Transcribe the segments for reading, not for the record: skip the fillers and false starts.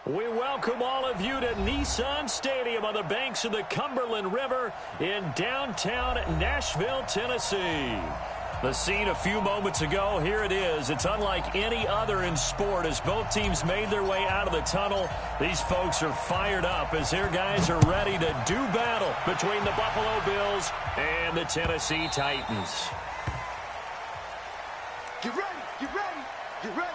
We welcome all of you to Nissan Stadium on the banks of the Cumberland River in downtown Nashville, Tennessee. The scene a few moments ago, here it is. It's unlike any other in sport as both teams made their way out of the tunnel. These folks are fired up as their guys are ready to do battle between the Buffalo Bills and the Tennessee Titans. Get ready, get ready, get ready.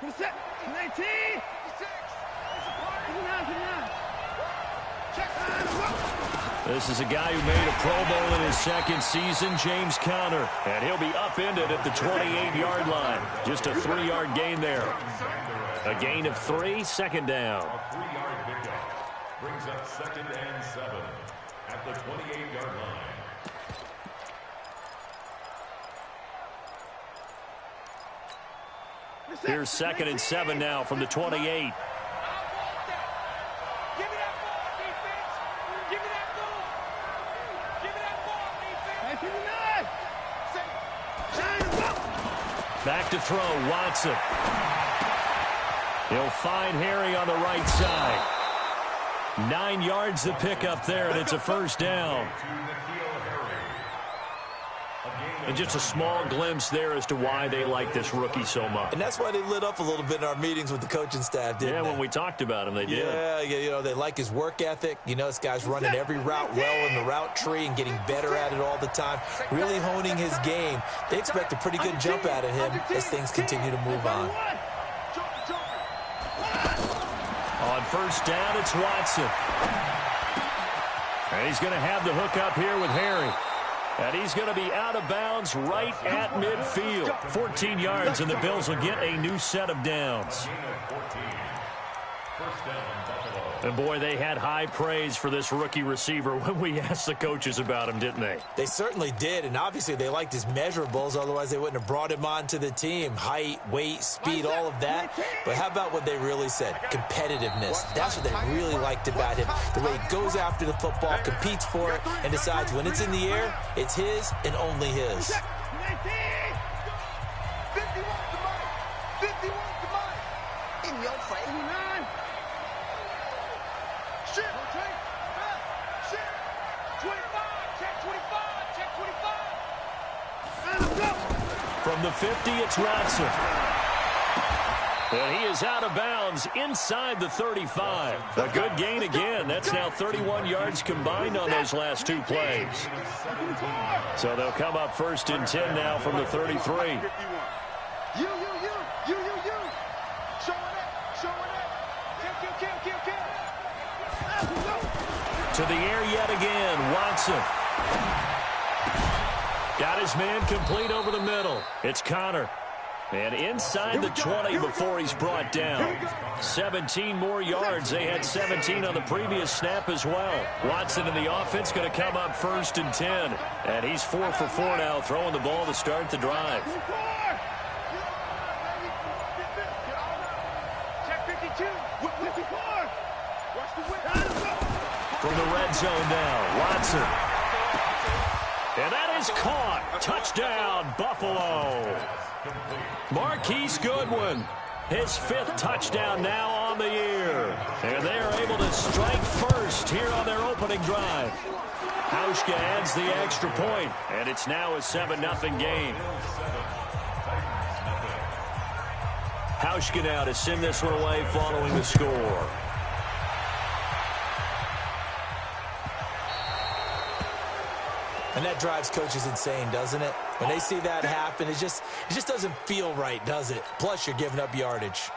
What's that? 19! 6! This is a guy who made a Pro Bowl in his second season, James Conner. And he'll be upended at the 28-yard line. Just a 3-yard gain there. A gain of 3, second down. A 3-yard pickup brings up 2nd and 7 at the 28-yard line. Here's 2nd and 7 now from the 28. Back to throw, Watson. He'll find Harry on the right side. 9 yards to pick up there, and it's a first down. And just a small glimpse there as to why they like this rookie so much. And that's why they lit up a little bit in our meetings with the coaching staff, didn't they? Yeah, when we talked about him, they did. Yeah, you know, they like his work ethic. You know, this guy's running every route well in the route tree and getting better at it all the time, really honing his game. They expect a pretty good jump out of him as things continue to move on. On first down, it's Watson. And he's going to have the hook up here with Harry. And he's going to be out of bounds right at midfield. 14 yards, and the Bills will get a new set of downs. And, boy, they had high praise for this rookie receiver when we asked the coaches about him, didn't they? They certainly did, and obviously they liked his measurables. Otherwise, they wouldn't have brought him onto the team. Height, weight, speed, all of that. But how about what they really said? Competitiveness. That's what they really liked about him. The way he goes after the football, competes for it, and decides when it's in the air, it's his and only his. 51 to mine. In your face. 89. Shit. 25. Check 25. Check 25. From the 50, it's Watson. And he is out of bounds inside the 35. A good gain again. That's now 31 yards combined on those last 2 plays. So they'll come up 1st and 10 now from the 33. You. Show it up. Kill. To the air yet again, Watson. Got his man complete over the middle. It's Conner. And inside the 20 before he's brought down. 17 more yards. They had 17 on the previous snap as well. Watson in the offense going to come up 1st and 10. And he's 4 for 4 now, throwing the ball to start the drive. From the red zone now, Watson. And that is caught. Touchdown, Buffalo. Marquise Goodwin, his 5th touchdown now on the year. And they are able to strike first here on their opening drive. Hauschka adds the extra point, and it's now a 7-0 game. Hauschka now to send this one away following the score. And that drives coaches insane, doesn't it? When they see that happen, it just doesn't feel right, does it? Plus, you're giving up yardage.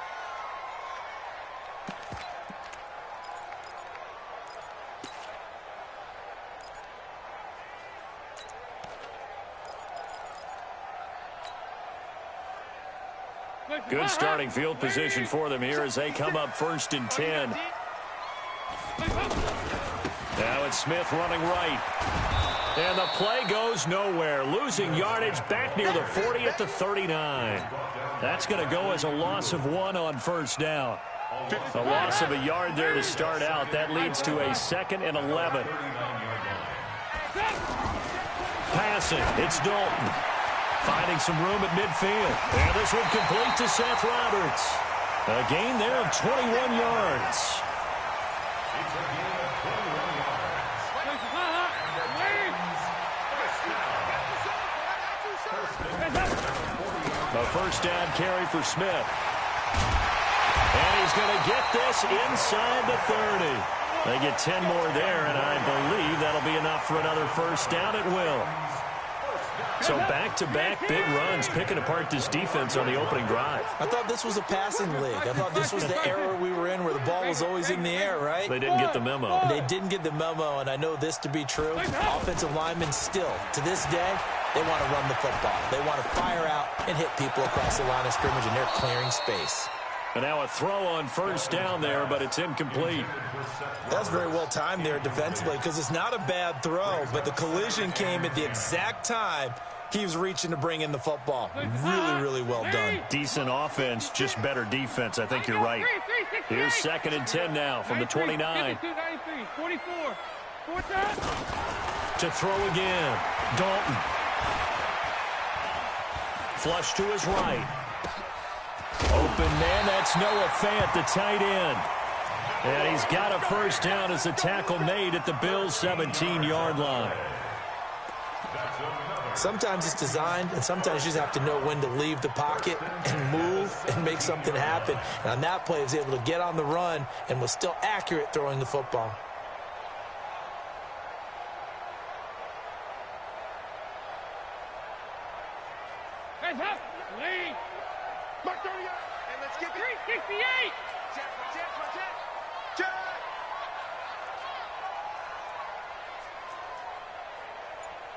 Good starting field position for them here as they come up 1st and 10. Now it's Smith running right. And the play goes nowhere. Losing yardage back near the 40 at the 39. That's going to go as a loss of 1 on first down. A loss of a yard there to start out. That leads to a 2nd and 11. Passing. It's Dalton. Finding some room at midfield. And this one complete to Seth Roberts. A gain there of 21 yards. A first down carry for Smith. And he's going to get this inside the 30. They get 10 more there, and I believe that'll be enough for another first down. It will. So back-to-back big runs, picking apart this defense on the opening drive. I thought this was a passing league. I thought this was the era we were in where the ball was always in the air, right? They didn't get the memo. They didn't get the memo, and I know this to be true. Offensive linemen still, to this day, they want to run the football. They want to fire out and hit people across the line of scrimmage, and they're clearing space. And now a throw on first down there, but it's incomplete. That's very well timed there defensively because it's not a bad throw, but the collision came at the exact time he was reaching to bring in the football. Really, really well done. Decent offense, just better defense. I think you're right. Here's 2nd and 10 now from the 29. To throw again. Dalton. Flush to his right. Open man, that's Noah Fant, the tight end. And he's got a first down as the tackle made at the Bills' 17-yard line. Sometimes it's designed, and sometimes you just have to know when to leave the pocket and move and make something happen. And on that play, he was able to get on the run and was still accurate throwing the football. Hands up! Lead! Mark 38! And let's get 368! Check.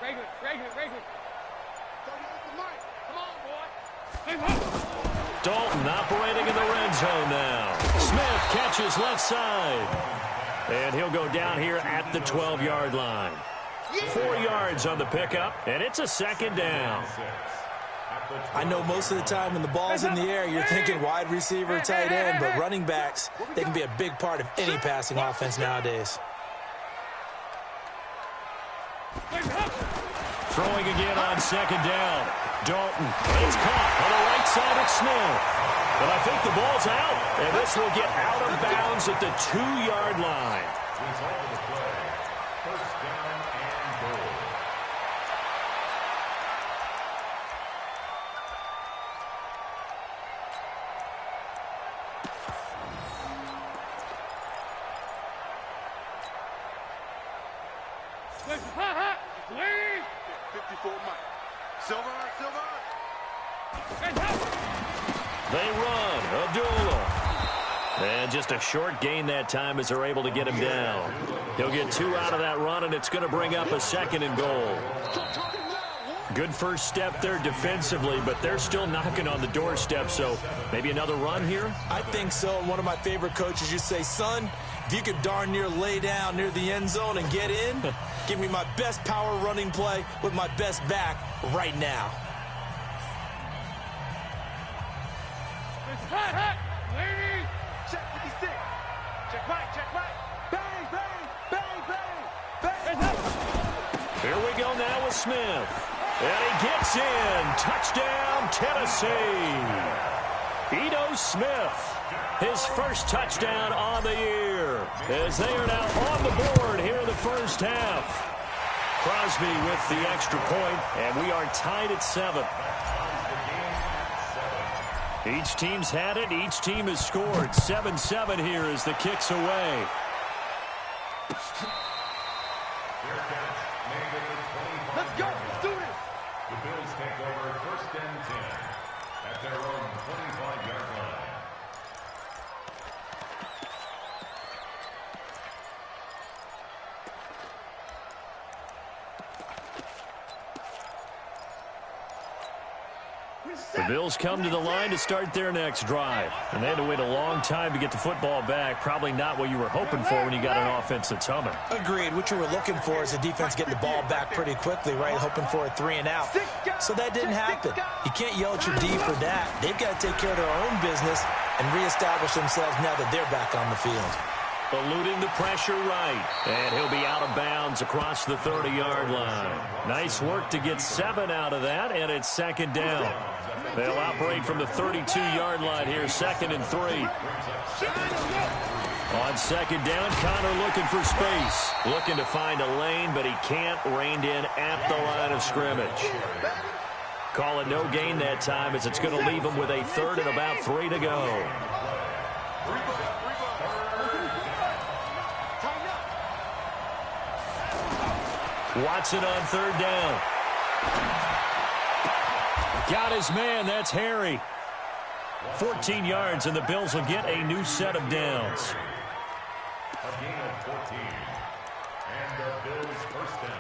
Regular. Come on, boy. Dalton operating in the red zone now. Smith catches left side. And he'll go down here at the 12-yard line. 4 yards on the pickup, and it's a 2nd down. I know most of the time when the ball's in the air, you're thinking wide receiver, tight end, but running backs, they can be a big part of any passing offense nowadays. Throwing again on 2nd down. Dalton. It's caught on the right side of Smith. But I think the ball's out, and this will get out of bounds at the 2-yard line. First down and goal. Lead! 54 Mike. Silver. They run. Abdullah. And just a short gain that time as they're able to get him down. He'll get 2 out of that run, and it's going to bring up a 2nd and goal. Good first step there defensively, but they're still knocking on the doorstep, so maybe another run here? I think so. And one of my favorite coaches used to say, son, if you could darn near lay down near the end zone and get in, give me my best power running play with my best back right now. Ladies! Check 56. Check right. Bang! Here we go now with Smith. And he gets in. Touchdown, Tennessee. Ito Smith, his first touchdown on the year, as they are now on the board here in the first half. Crosby with the extra point, and we are tied at 7. Each team's had it. Each team has scored. 7-7 here as the kick's away. Let's go! Let's do this! The Bills take over 1st and 10 at their own 25-yard line. The Bills come to the line to start their next drive. And they had to wait a long time to get the football back. Probably not what you were hoping for when you got an offense that's humming. Agreed. What you were looking for is the defense getting the ball back pretty quickly, right? Hoping for a 3 and out. So that didn't happen. You can't yell at your D for that. They've got to take care of their own business and reestablish themselves now that they're back on the field. Eluding the pressure right. And he'll be out of bounds across the 30-yard line. Nice work to get 7 out of that, and it's second down. They'll operate from the 32-yard line here, 2nd and 3. On second down, Connor looking for space. Looking to find a lane, but he can't. Reined in at the line of scrimmage. Call it no gain that time, as it's going to leave him with a 3rd and about 3 to go. Watson on 3rd down. Got his man. That's Harry. 14 yards, and the Bills will get a new set of downs. A gain of 14. And the Bills first down.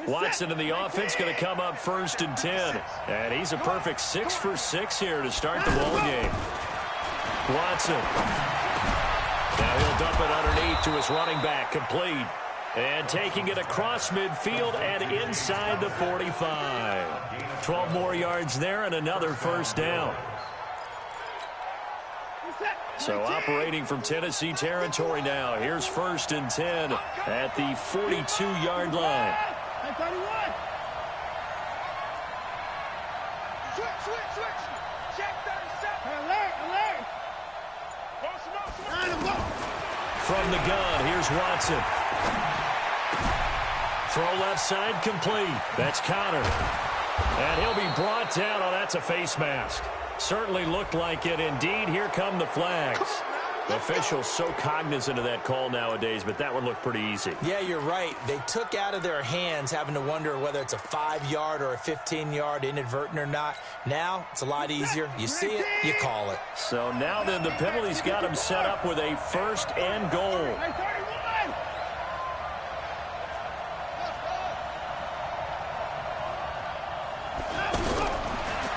Watson in the offense going to come up 1st and 10. And he's a perfect 6 for 6 here to start the ball game. Watson. Now he'll dump it underneath to his running back, complete. And taking it across midfield and inside the 45. 12 more yards there and another 1st down. So operating from Tennessee territory now. Here's 1st and 10 at the 42-yard line. Switch. Check 37. Alert. From the gun, here's Watson. Throw left side, complete. That's Connor. And he'll be brought down. Oh, that's a face mask. Certainly looked like it. Indeed, here come the flags. The officials so cognizant of that call nowadays, but that one looked pretty easy. Yeah, you're right. They took out of their hands having to wonder whether it's a 5-yard or a 15-yard inadvertent or not. Now, it's a lot easier. You see it, you call it. So now then, the penalty's got him set up with a 1st and goal.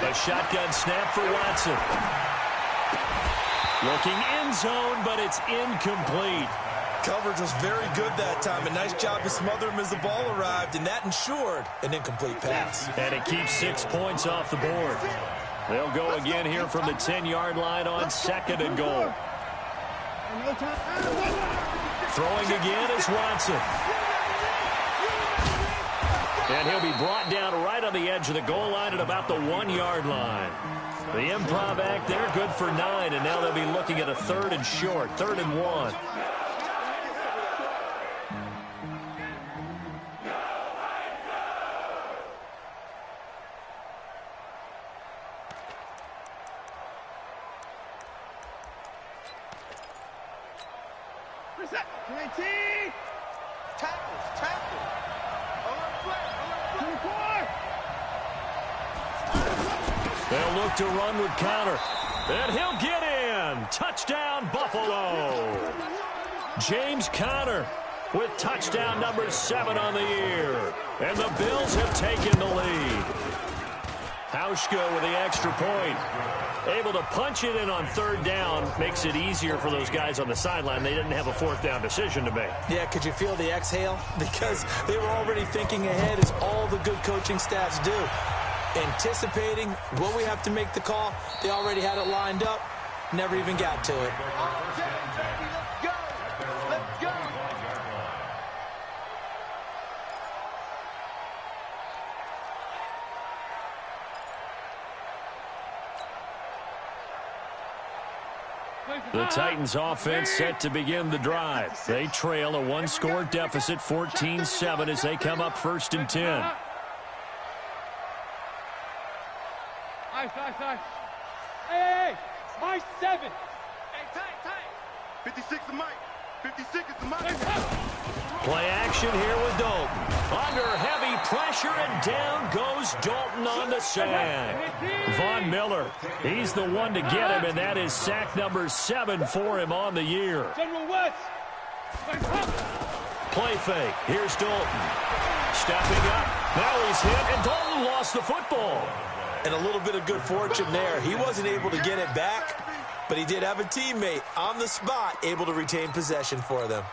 A shotgun snap for Watson. Looking end zone, but it's incomplete. Coverage was very good that time. A nice job to smother him as the ball arrived, and that ensured an incomplete pass. And it keeps 6 points off the board. They'll go again here from the 10-yard line on 2nd and goal. Throwing again is Watson. And he'll be brought down right on the edge of the goal line at about the 1-yard line. The improv act there, good for 9, and now they'll be looking at a 3rd and short, 3rd and 1. They'll look to run with Connor. And he'll get in. Touchdown, Buffalo. James Conner with touchdown number 7 on the year. And the Bills have taken the lead. Hauschka with the extra point. Able to punch it in on 3rd down. Makes it easier for those guys on the sideline. They didn't have a 4th down decision to make. Yeah, could you feel the exhale? Because they were already thinking ahead, as all the good coaching staffs do. Anticipating what we have to make the call. They already had it lined up. Never even got to it. Let's go. The Titans offense set to begin the drive. They trail a 1-score deficit, 14-7, as they come up 1st and 10. Nice. Hey, my 7. Hey, tight. 56 is Mike. 56 is the Mike. Play action here with Dalton. Under heavy pressure, and down goes Dalton on the sack. Von Miller, he's the one to get him, and that is sack number 7 for him on the year. General West. Play fake. Here's Dalton. Stepping up. Now he's hit, and Dalton lost the football. And a little bit of good fortune there. He wasn't able to get it back, but he did have a teammate on the spot able to retain possession for them.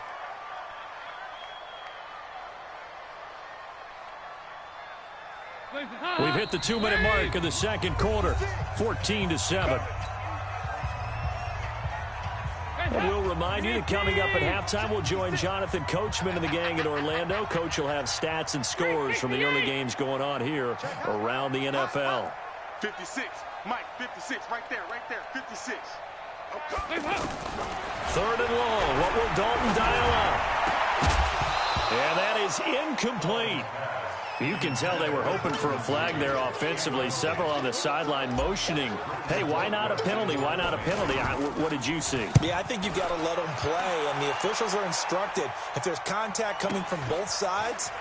We've hit the 2-minute mark of the second quarter. 14-7. And we'll remind you that coming up at halftime, we'll join Jonathan Coachman and the gang in Orlando. Coach will have stats and scores from the early games going on here around the NFL. 56. Mike, 56. Right there, 56. Third and long. What will Dalton dial up? And that is incomplete. You can tell they were hoping for a flag there offensively. Several on the sideline motioning. Hey, why not a penalty? Why not a penalty? What did you see? Yeah, I think you've got to let them play, and the officials are instructed. If there's contact coming from both sides,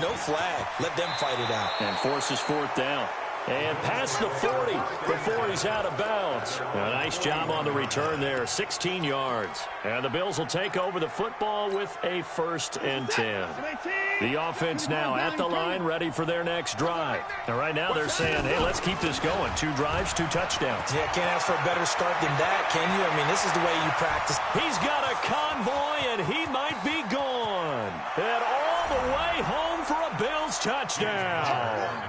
no flag. Let them fight it out. And forces fourth down. And past the 40 before he's out of bounds. A nice job on the return there, 16 yards. And the Bills will take over the football with a 1st and 10. The offense now at the line, ready for their next drive. Now, right now they're saying, hey, let's keep this going. 2 drives, 2 touchdowns. Yeah, can't ask for a better start than that, can you? I mean, this is the way you practice. He's got a convoy, and he might be gone. And all the way home for a Bills touchdown.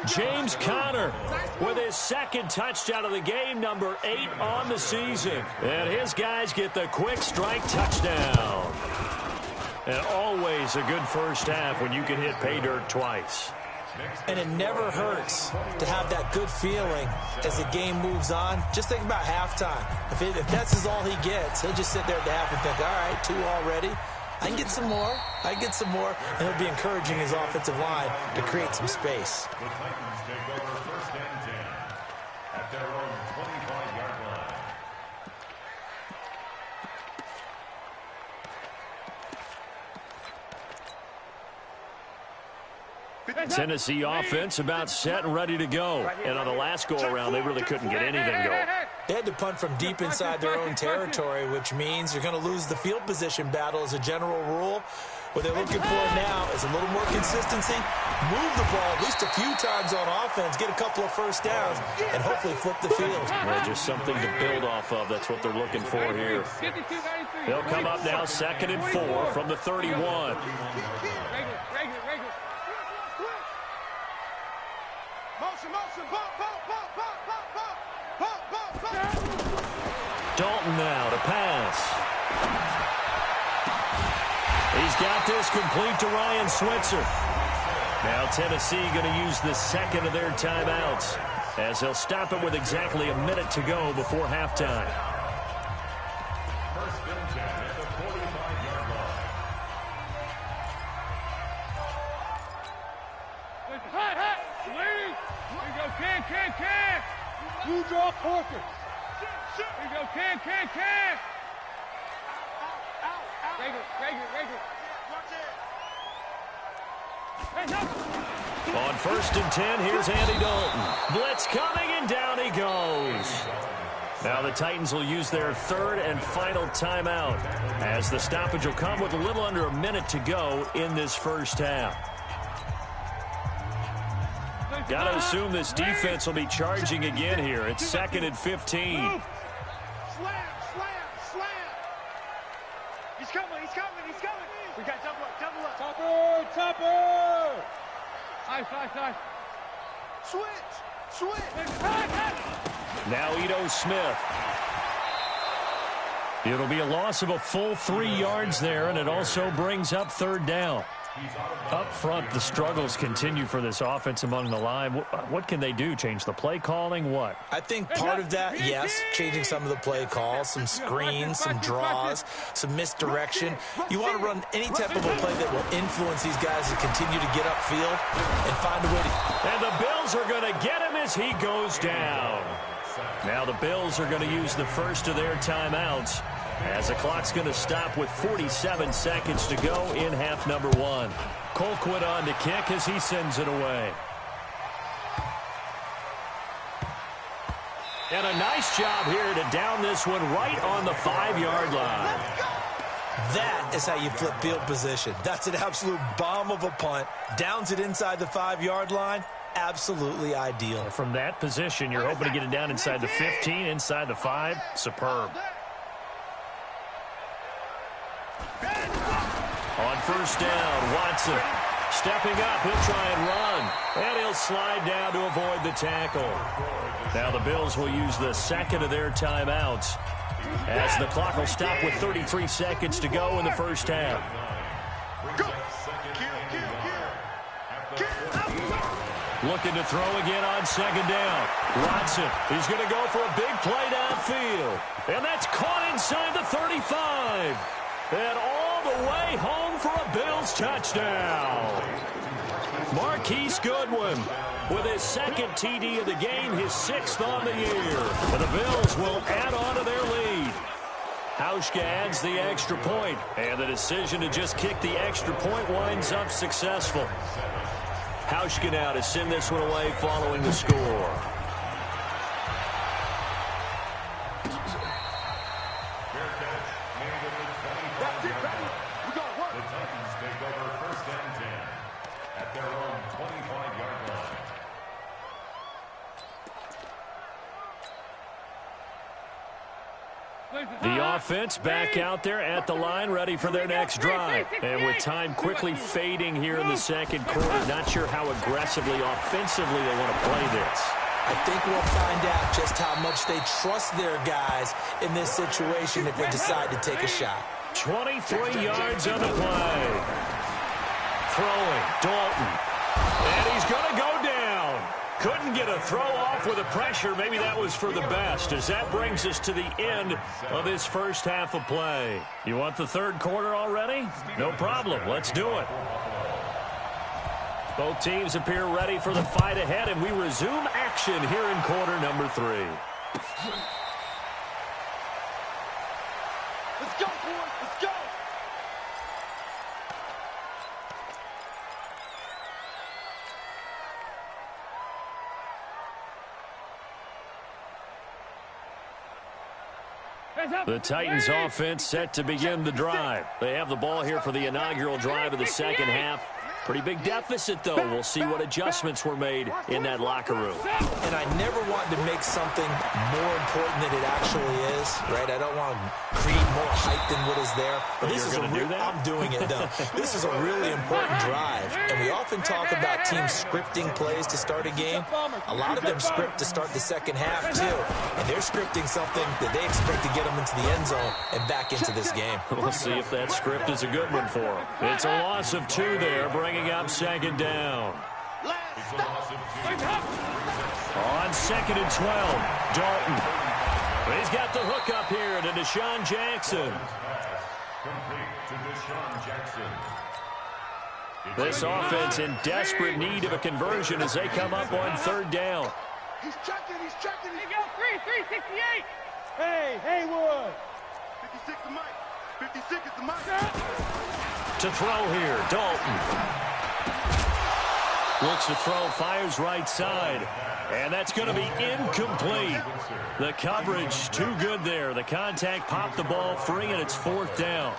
James Conner with his 2nd touchdown of the game, number 8 on the season. And his guys get the quick strike touchdown. And always a good first half when you can hit pay dirt twice. And it never hurts to have that good feeling as the game moves on. Just think about halftime. If that's all he gets, he'll just sit there at the half and think, all right, 2 already. I can get some more. And he'll be encouraging his offensive line to create some space. The Titans take over 1st and 10 at their own 25-yard line. Tennessee offense about set and ready to go. And on the last go-around, they really couldn't get anything going. They had to punt from deep inside their own territory, which means you're going to lose the field position battle as a general rule. What they're looking for now is a little more consistency, move the ball at least a few times on offense, get a couple of first downs, and hopefully flip the field. Yeah, just something to build off of. That's what they're looking for here. They'll come up now 2nd and 4 from the 31. Dalton now to pass. He's got this complete to Ryan Switzer. Now Tennessee going to use the 2nd of their timeouts as they'll stop it with exactly a minute to go before halftime. 1st and 10 at the 45-yard line. Can. You draw Parker. Here you go, can. On 1st and 10, here's Andy Dalton. Blitz coming, and down he goes. Now the Titans will use their 3rd and final timeout as the stoppage will come with a little under a minute to go in this first half. Got to assume this defense will be charging again here. It's 2nd and 15. Slam. He's coming. We got double up. Topper. Nice. Switch. Now Ito Smith. It'll be a loss of a full 3 yards there, and it also brings up 3rd down. Up front, the struggles continue for this offense among the line. What can they do? Change the play calling? What? I think part of that, yes, changing some of the play calls, some screens, some draws, some misdirection. You want to run any type of a play that will influence these guys to continue to get upfield and find a way to... And the Bills are going to get him as he goes down. Now the Bills are going to use the 1st of their timeouts as the clock's going to stop with 47 seconds to go in half number 1. Colquitt on to kick as he sends it away. And a nice job here to down this one right on the 5-yard line. That is how you flip field position. That's an absolute bomb of a punt. Downs it inside the 5-yard line. Absolutely ideal. From that position, you're hoping to get it down inside the 15, inside the 5. Superb. On first down, Watson stepping up. He'll try and run. And he'll slide down to avoid the tackle. Now the Bills will use the second of their timeouts, as the clock will stop with 33 seconds to go in the first half. Looking to throw again on second down. Watson, he's going to go for a big play downfield. And that's caught inside the 35. And all the way home for a Bills touchdown. Marquise Goodwin with his second TD of the game, his 6th on the year. And the Bills will add on to their lead. Hauschka adds the extra point, and the decision to just kick the extra point winds up successful. Hauschka now to send this one away following the score. The Titans take over first and 10 at their own 25-yard line. The offense back out there at the line, ready for their next drive. And with time quickly fading here in the second quarter, not sure how aggressively, offensively they want to play this. I think we'll find out just how much they trust their guys in this situation if they decide to take a shot. 23 yards on the play. Throwing, Dalton. And he's going to go down. Couldn't get a throw off with the pressure. Maybe that was for the best, as that brings us to the end of this first half of play. You want the third quarter already? No problem. Let's do it. Both teams appear ready for the fight ahead, and we resume action here in quarter number 3. Let's go, boys. Let's go. The Titans offense set to begin the drive. They have the ball here for the inaugural drive of the second half. Pretty big deficit, though. We'll see what adjustments were made in that locker room. And I never want to make something more important than it actually is, right? I don't want to create more hype than what is there. But this is I'm doing it, though. This is a really important drive. And we often talk about teams scripting plays to start a game. A lot of them script to start the second half, too. And they're scripting something that they expect to get them into the end zone and back into this game. We'll see if that script is a good one for them. It's a loss of 2 there, bringing up second down. On second and 12, Dalton. He's got the hook up here to Deshaun Jackson. This offense in desperate need of a conversion as they come up on third down. He's checking. He go 368. Hey, Haywood. 56 the mic. 56 is the mic. To throw here, Dalton. Looks to throw, fires right side. And that's going to be incomplete. The coverage too good there. The contact popped the ball free, and it's fourth down.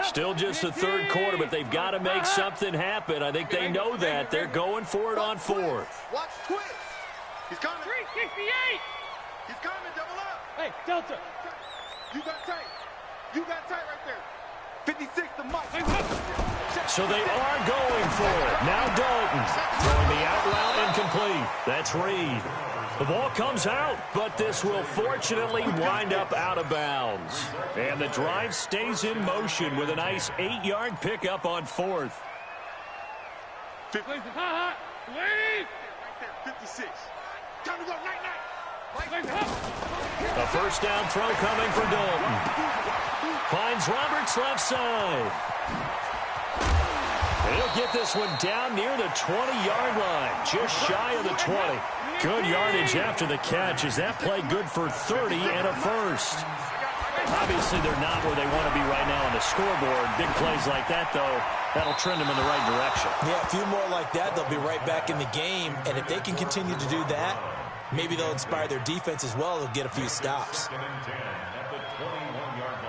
Still just the third quarter, but they've got to make something happen. I think they know that. They're going for it on fourth. Watch twist. He's coming. 368. He's coming. Double up. Hey, Delta. You got tight. You got tight right there. 56 the mic. So they are going for it. Now Dalton throwing the out route incomplete. That's Reed. The ball comes out, but this will fortunately wind up out of bounds. And the drive stays in motion with a nice 8-yard pickup on fourth. 56. Time to go. Night. A first down throw coming for Dalton. Finds Roberts left side. He'll get this one down near the 20-yard line, just shy of the 20. Good yardage after the catch. Is that play good for 30 and a first? Obviously, they're not where they want to be right now on the scoreboard. Big plays like that, though, that'll trend them in the right direction. Yeah, a few more like that, they'll be right back in the game. And if they can continue to do that, Maybe they'll inspire their defense as well. They'll get a few stops. Second and 10 at the 21-yard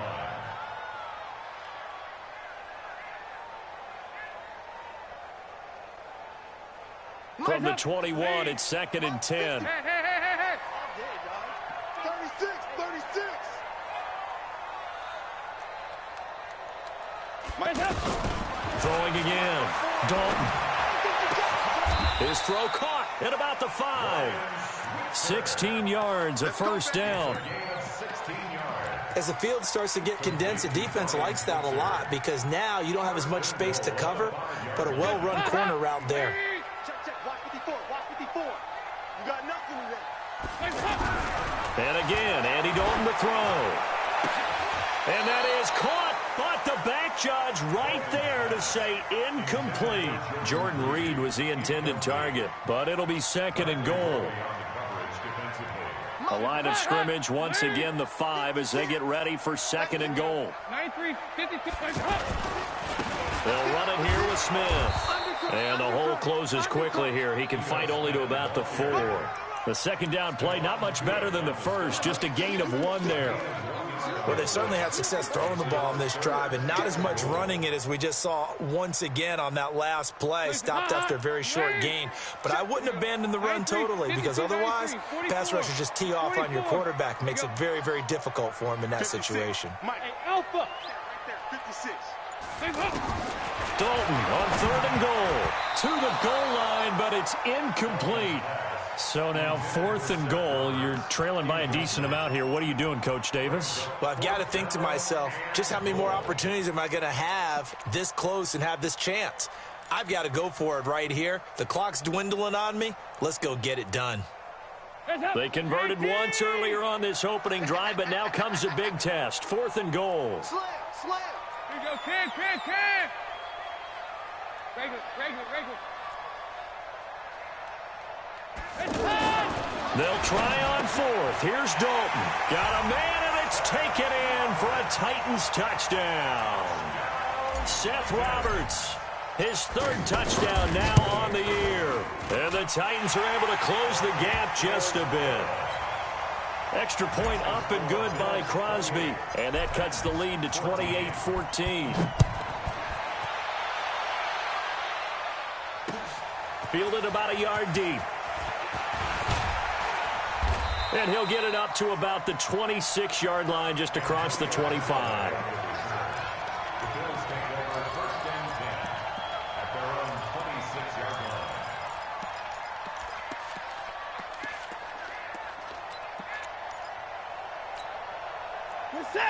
line. From the 21, it's second and 10. 36, 36. Throwing again. Dalton. His throw caught at about the 5. 16 yards, a first down. As the field starts to get condensed, the defense likes that a lot because now you don't have as much space to cover, but a well-run corner route there. Check. Watch 54. Watch 54. You got nothing in there. And again, Andy Dalton to throw. And that is caught, but the back judge right there to say incomplete. Jordan Reed was the intended target, but it'll be second and goal. A line of scrimmage, once again the 5 as they get ready for second and goal. 93, 52. They'll run it here with Smith. And the hole closes quickly here. He can fight only to about the 4. The second down play, not much better than the first, just a gain of 1 there. Well, they certainly had success throwing the ball on this drive and not as much running it as we just saw once again on that last play. Stopped after a very short gain. But I wouldn't abandon the run totally because otherwise, pass rushers just tee off on your quarterback. Makes it very, very difficult for him in that situation. Alpha. 56. Dalton on third and goal. To the goal line, but it's incomplete. So now 4th and goal. You're trailing by a decent amount here. What are you doing, Coach Davis? Well, I've got to think to myself, just how many more opportunities am I going to have this close and have this chance? I've got to go for it right here. The clock's dwindling on me. Let's go get it done. They converted once earlier on this opening drive, but now comes a big test. 4th and goal. Slam. Here you go, Cam. Regular. They'll try on 4th. Here's Dalton. Got a man, and it's taken in for a Titans touchdown. Seth Roberts, his 3rd touchdown now on the year. And the Titans are able to close the gap just a bit. Extra point up and good by Crosby. And that cuts the lead to 28-14. Fielded about a yard deep. And he'll get it up to about the 26-yard line just across the 25. The Bills take over 1st and 10 at their own 26-yard line.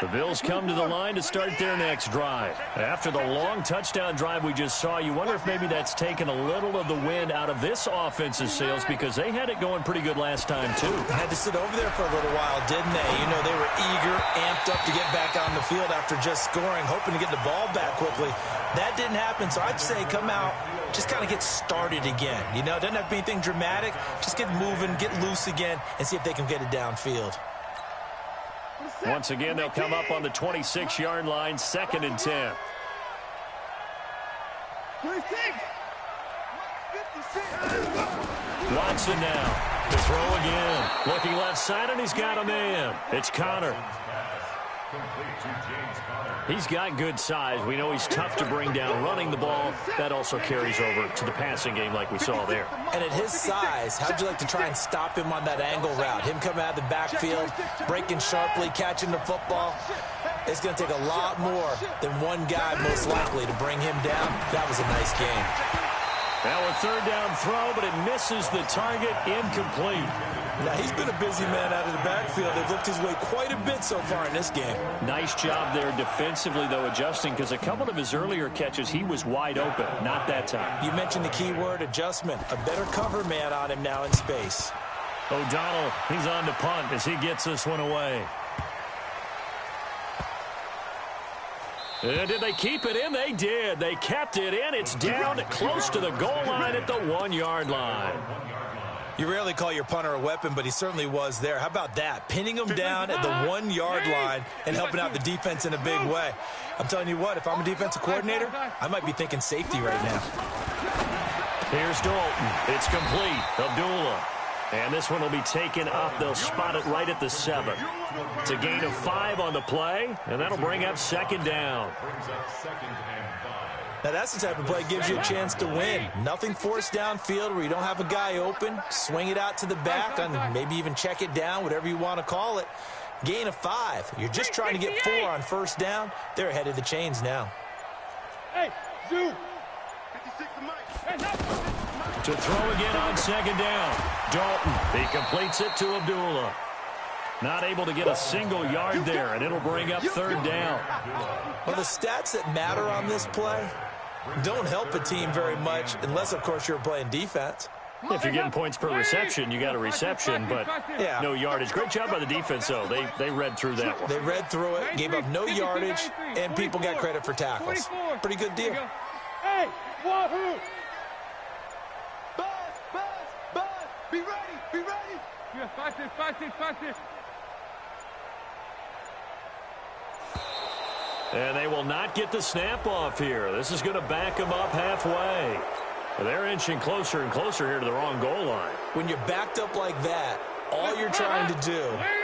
The Bills come to the line to start their next drive. After the long touchdown drive we just saw, you wonder if maybe that's taken a little of the wind out of this offense's sails because they had it going pretty good last time, too. Had to sit over there for a little while, didn't they? You know, they were eager, amped up to get back on the field after just scoring, hoping to get the ball back quickly. That didn't happen, so I'd say come out, just kind of get started again. You know, it doesn't have to be anything dramatic. Just get moving, get loose again, and see if they can get it downfield. Once again, they'll come up on the 26-yard line, 2nd and 10. 56. Watson now to throw again. Looking left side, and he's got a man. It's Connor. Complete to James Conner. He's got good size. We know he's tough to bring down running the ball. That also carries over to the passing game like we saw there. And at his size, how'd you like to try and stop him on that angle route? Him coming out of the backfield, breaking sharply, catching the football. It's going to take a lot more than one guy most likely to bring him down. That was a nice game. Now a 3rd down throw, but it misses the target, incomplete. Now, he's been a busy man out of the backfield. They've looked his way quite a bit so far in this game. Nice job there defensively, though, adjusting, because a couple of his earlier catches, he was wide open. Not that time. You mentioned the key word, adjustment. A better cover man on him now in space. O'Donnell, he's on to punt as he gets this one away. Did they keep it in? They did. They kept it in. It's down close to the goal line at the 1-yard line. You rarely call your punter a weapon, but he certainly was there. How about that? Pinning him down at the 1-yard line and helping out the defense in a big way. I'm telling you what, if I'm a defensive coordinator, I might be thinking safety right now. Here's Dalton. It's complete. Abdullah. And this one will be taken up. They'll spot it right at the 7. It's a gain of 5 on the play, and that'll bring up 2nd down. Now, that's the type of play that gives you a chance to win. Nothing forced downfield where you don't have a guy open. Swing it out to the back and maybe even check it down, whatever you want to call it. Gain of 5. You're just trying to get 4 on 1st down. They're ahead of the chains now. Hey, Zoo. To throw again on 2nd down. Dalton, he completes it to Abdullah. Not able to get a single yard there, and it'll bring up 3rd down. Well, the stats that matter on this play don't help a team very much unless, of course, you're playing defense. If you're getting points per reception, you got a reception, but yeah, no yardage. Great job by the defense, though. They read through that one. They read through it, gave up no yardage, and people got credit for tackles. Pretty good deal. Hey, Wahoo! Buzz! Be ready! Yeah, fast. And they will not get the snap off here. This is going to back them up halfway. They're inching closer and closer here to the wrong goal line. When you're backed up like that, all you're trying to do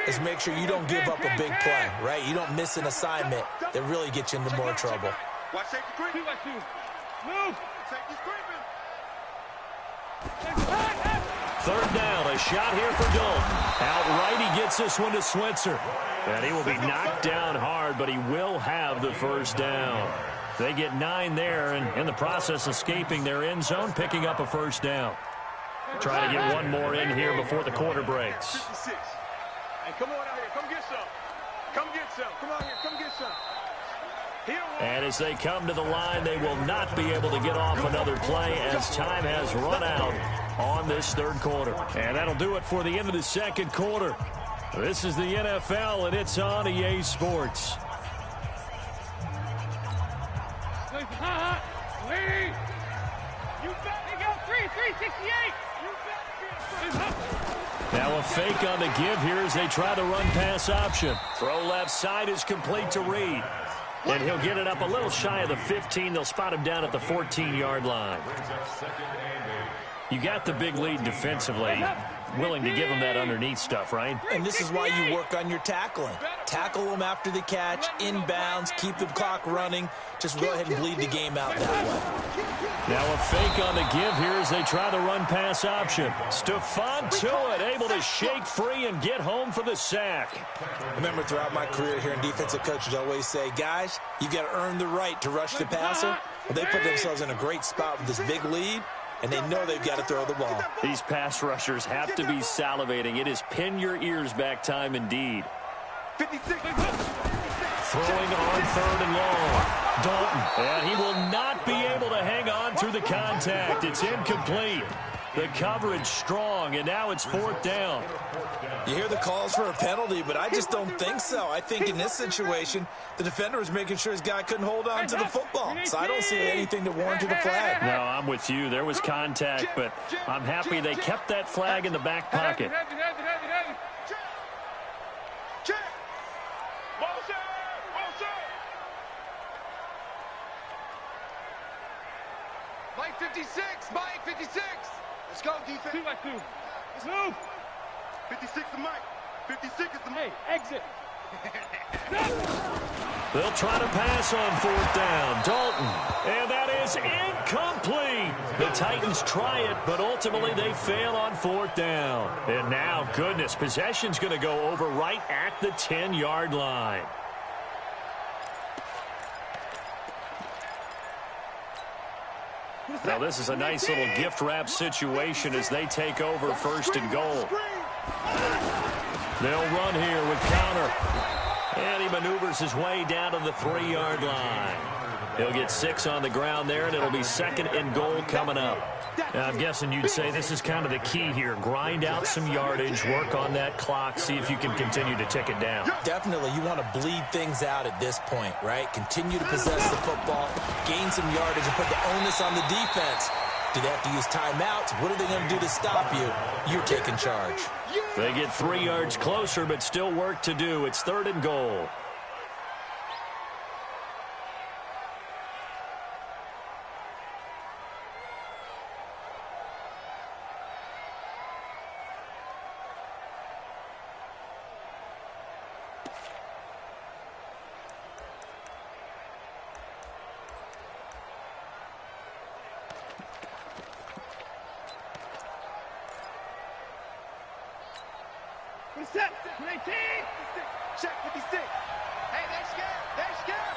is make sure you don't give up a big play, right? You don't miss an assignment that really gets you into more trouble. Watch safety creep. Move! Safety's creeping. 3rd down, a shot here for Dalton. Outright, he gets this one to Switzer. And he will be knocked down hard, but he will have the 1st down. They get 9 there, and in the process, escaping their end zone, picking up a 1st down. Trying to get one more in here before the quarter breaks. 56. Hey, come on out here. Come get some. Come get some. Come on here. Come get some. And as they come to the line, they will not be able to get off another play as time has run out on this 3rd quarter. And that'll do it for the end of the 2nd quarter. This is the NFL, and it's on EA Sports. Now a fake on the give here as they try the run-pass option. Throw left side is complete to Reed. And he'll get it up a little shy of the 15. They'll spot him down at the 14-yard line. You got the big lead defensively. Willing to give them that underneath stuff, right? And this is why you work on your tackling. Tackle them after the catch, inbounds, keep the clock running. Just go ahead and bleed the game out that way. Now a fake on the give here as they try the run-pass option. Stephon Tuitt able to shake free and get home for the sack. Remember, throughout my career here in defensive coaches always say, guys, you got to earn the right to rush the passer. Well, they put themselves in a great spot with this big lead, and they know they've got to throw the ball. These pass rushers have to be salivating. It is pin your ears back time indeed. 56. Throwing on 3rd and long. Dalton, and he will not be able to hang on through the contact. It's incomplete. The coverage strong, and now it's 4th down. You hear the calls for a penalty, but I just don't think so. I think in this situation, the defender was making sure his guy couldn't hold on to the football. So I don't see anything that warranted a flag. No, I'm with you. There was contact, but I'm happy they kept that flag in the back pocket. Mike 56. Mike 56. Let's go, defense. 2-2. Move. 56 is Mike. 56 is the Hey, exit. They'll try to pass on 4th down. Dalton. And that is incomplete. The Titans try it, but ultimately they fail on 4th down. And now, goodness, possession's going to go over right at the 10-yard line. Now this is a nice little gift wrap situation as they take over 1st and goal. They'll run here with Counter. And he maneuvers his way down to the 3-yard line. He'll get 6 on the ground there, and it'll be 2nd and goal coming up. Now, I'm guessing you'd say this is kind of the key here. Grind out some yardage, work on that clock, see if you can continue to tick it down. Definitely, you want to bleed things out at this point, right? Continue to possess the football, gain some yardage, and put the onus on the defense. Do they have to use timeouts? What are they going to do to stop you? You're taking charge. They get 3 yards closer, but still work to do. It's 3rd and goal. set. 19. Check 56. Hey, they scared. They scared.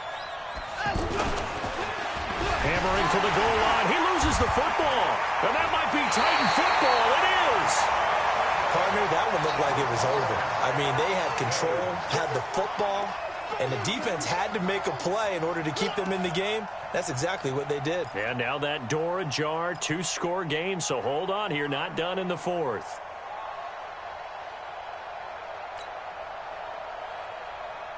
Hammering for the goal line. He loses the football. And that might be Titan football. It is. Partner, that one looked like it was over. I mean, they had control, had the football, and the defense had to make a play in order to keep them in the game. That's exactly what they did. And now that door ajar, 2-score game. So hold on here, not done in the fourth.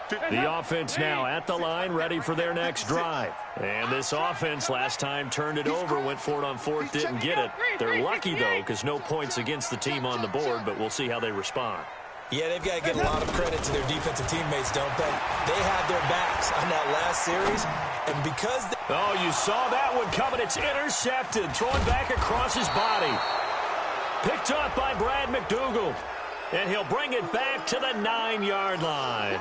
The offense now at the line, ready for their next drive. And this offense last time turned it over, went for it on fourth, didn't get it. They're lucky, though, because no points against the team on the board, but we'll see how they respond. Yeah, they've got to get a lot of credit to their defensive teammates, don't they? They had their backs on that last series, and because oh, you saw that one coming. It's intercepted, thrown back across his body. Picked up by Brad McDougal, and he'll bring it back to the 9-yard line.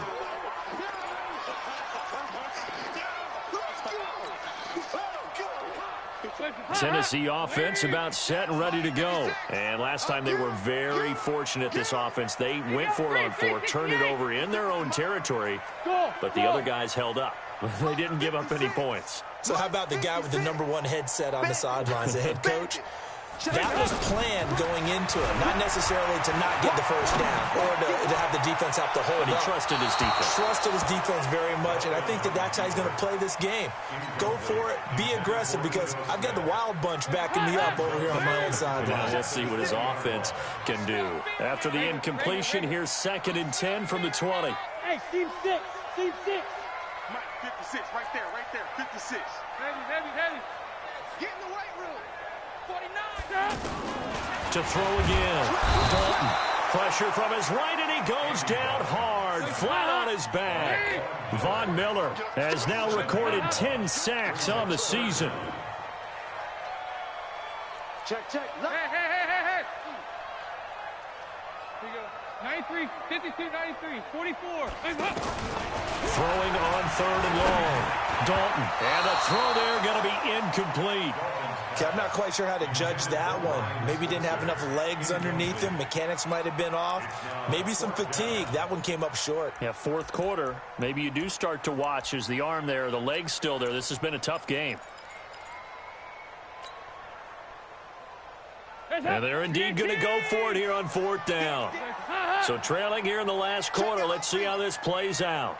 Tennessee offense about set and ready to go. And last time they were very fortunate, this offense. They went for it on fourth, turned it over in their own territory, but the other guys held up. They didn't give up any points. So how about the guy with the #1 headset on the sidelines, the head coach? That was planned going into it, not necessarily to not get the first down or to have the defense have to hold But he up. trusted his defense. Trusted his defense very much, and I think that's how he's going to play this game. Go for it, be aggressive, because I've got the wild bunch backing me up over here on my own sideline. Now we'll see what his offense can do. After the incompletion, here's 2nd and 10 from the 20. Hey, team 6. Team 6. Mike, 56, right there, 56. Heavy. Get in the weight room. 49. To throw again. Dalton. Pressure from his right, and he goes down hard, flat on his back. Von Miller has now recorded 10 sacks on the season. Check. Hey. Here you go. 93, 52, 93, 44. Throwing on 3rd and long. Dalton. And the throw there going to be incomplete. Okay, I'm not quite sure how to judge that one. Maybe didn't have enough legs underneath him. Mechanics might have been off. Maybe some fatigue. That one came up short. Yeah, 4th quarter. Maybe you do start to watch. Is the arm there, the leg's still there. This has been a tough game. And they're indeed going to go for it here on 4th down. So trailing here in the last quarter. Let's see how this plays out.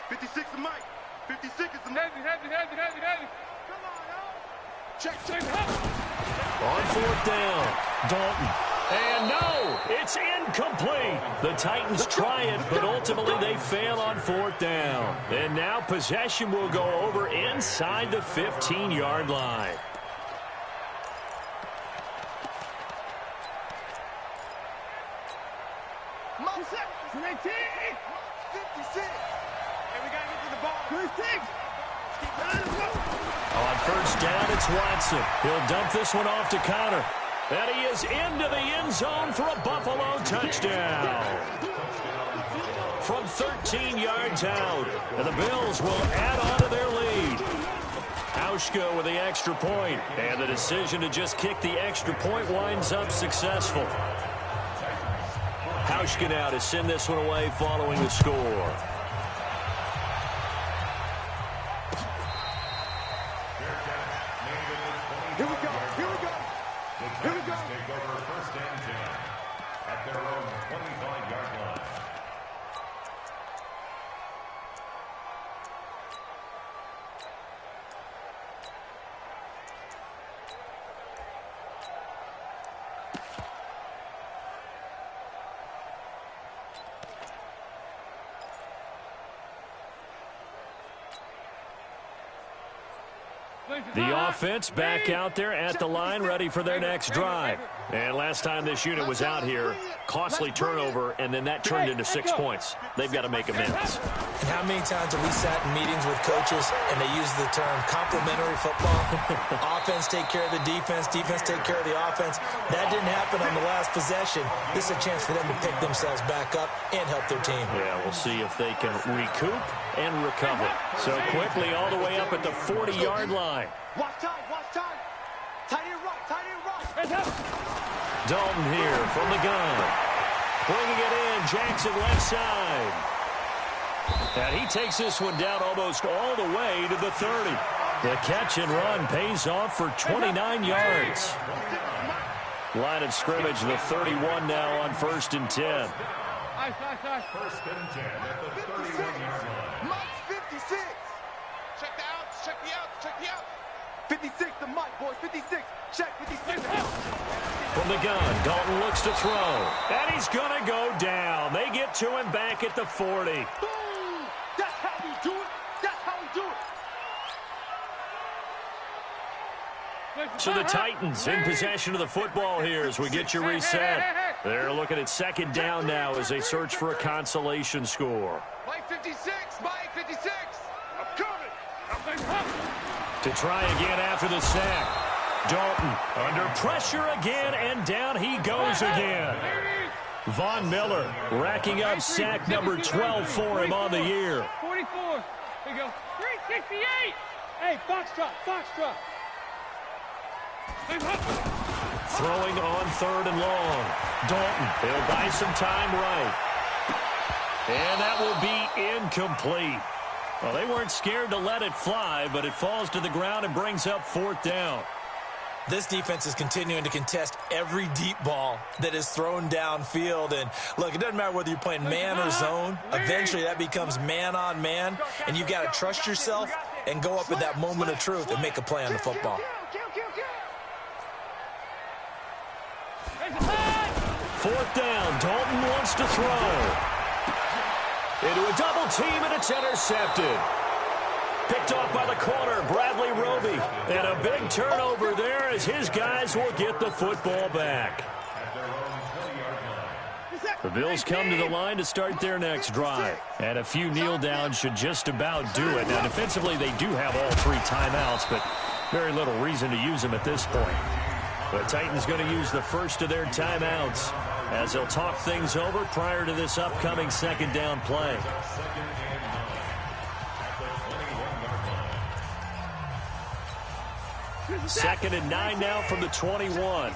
56 is Mike. 56 is the Heavy. Come on, y'all. Check. On 4th down, Dalton. And no, it's incomplete. The Titans try it, but ultimately they fail on 4th down. And now possession will go over inside the 15-yard line. Mo 19. 56. Hey, we got to get to the ball. 26. On 1st down, it's Watson. He'll dump this one off to Connor. And he is into the end zone for a Buffalo touchdown. From 13 yards out. And the Bills will add on to their lead. Hauschka with the extra point. And the decision to just kick the extra point winds up successful. Hauschka now to send this one away following the score. Here we go. Take over 1st and 10 at their own 25-yard line. The offense back out there at the line, ready for their next drive. And last time this unit was out here, costly turnover, and then that turned into 6 points. They've got to make amends. And how many times have we sat in meetings with coaches and they use the term complementary football? Offense take care of the defense take care of the offense. That didn't happen on the last possession. This is a chance for them to pick themselves back up and help their team. Yeah, we'll see if they can recoup and recover. So quickly all the way up at the 40-yard line. Watch time. Dalton here from the gun. Bringing it in, Jackson left side. And he takes this one down almost all the way to the 30. The catch and run pays off for 29 yards. Line of scrimmage, the 31 now on 1st and 10. First and 10 at the 31-yard line. Mike's 56. Check the outs, check the outs, check the outs. 56 to Mike, boys. 56. Check 56. From the gun, Dalton looks to throw. And he's going to go down. They get to him back at the 40. Boom! That's how we do it. That's how we do it. So the Titans in possession of the football here as we get you reset. They're looking at 2nd down now as they search for a consolation score. Mike 56, Mike 56. I'm coming. To try again after the sack. Dalton under pressure again, and down he goes again. Von Miller racking up sack number 12 for him on the year. 44. There you go. 368. Hey, foxtrot, foxtrot. Throwing on 3rd and long. Dalton, he'll buy some time right. And that will be incomplete. Well, they weren't scared to let it fly, but it falls to the ground and brings up 4th down. This defense is continuing to contest every deep ball that is thrown downfield. And, look, it doesn't matter whether you're playing man or zone. Eventually, that becomes man on man. And you've got to trust yourself and go up at that moment of truth and make a play on the football. 4th down. Dalton wants to throw. Into a double team, and it's intercepted. Picked off by the corner, Bradley Roby. And a big turnover there as his guys will get the football back. The Bills come to the line to start their next drive. And a few kneel downs should just about do it. Now, defensively, they do have all 3 timeouts, but very little reason to use them at this point. The Titans going to use the first of their timeouts as they'll talk things over prior to this upcoming 2nd down play. Second and 9 now from the 21. Watch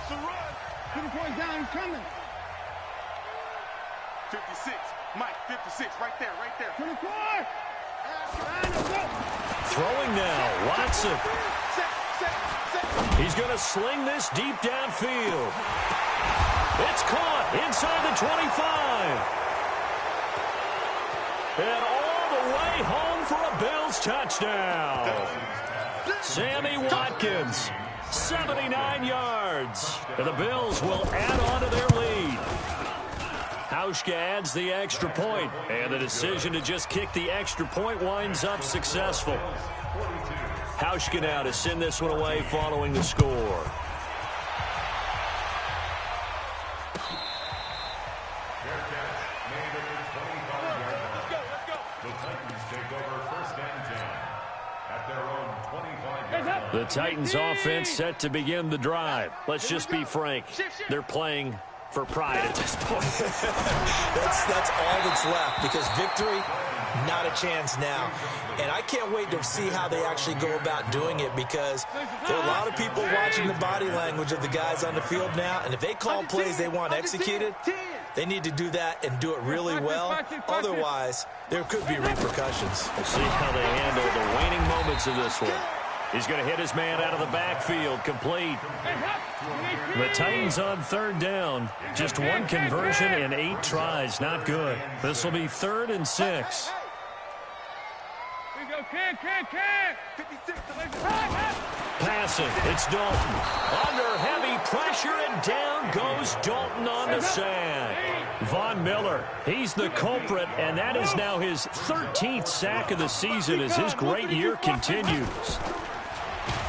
the run. 24 down, he's coming. 56. Mike, 56. Right there, right there. 24. Throwing now, Watson. He's going to sling this deep downfield. It's caught inside the 25. And all the way home for a Bills touchdown. Sammy Watkins, 79 yards. And the Bills will add on to their lead. Hauschka adds the extra point, and the decision to just kick the extra point winds up successful. Hauschka now to send this one away following the score. The Titans offense set to begin the drive. Let's just be frank. They're playing for pride at this point. That's all that's left, because victory, not a chance now. And I can't wait to see how they actually go about doing it, because there are a lot of people watching the body language of the guys on the field now, and if they call plays they want executed, they need to do that and do it really well. Otherwise, there could be repercussions. We'll see how they handle the waning moments of this one. He's going to hit his man out of the backfield, complete. The Titans on 3rd down. Just 1 conversion in 8 tries. Not good. This will be 3rd and 6. Passing. It's Dalton. Under heavy pressure, and down goes Dalton on the sack. Von Miller, he's the culprit, and that is now his 13th sack of the season as his great year continues.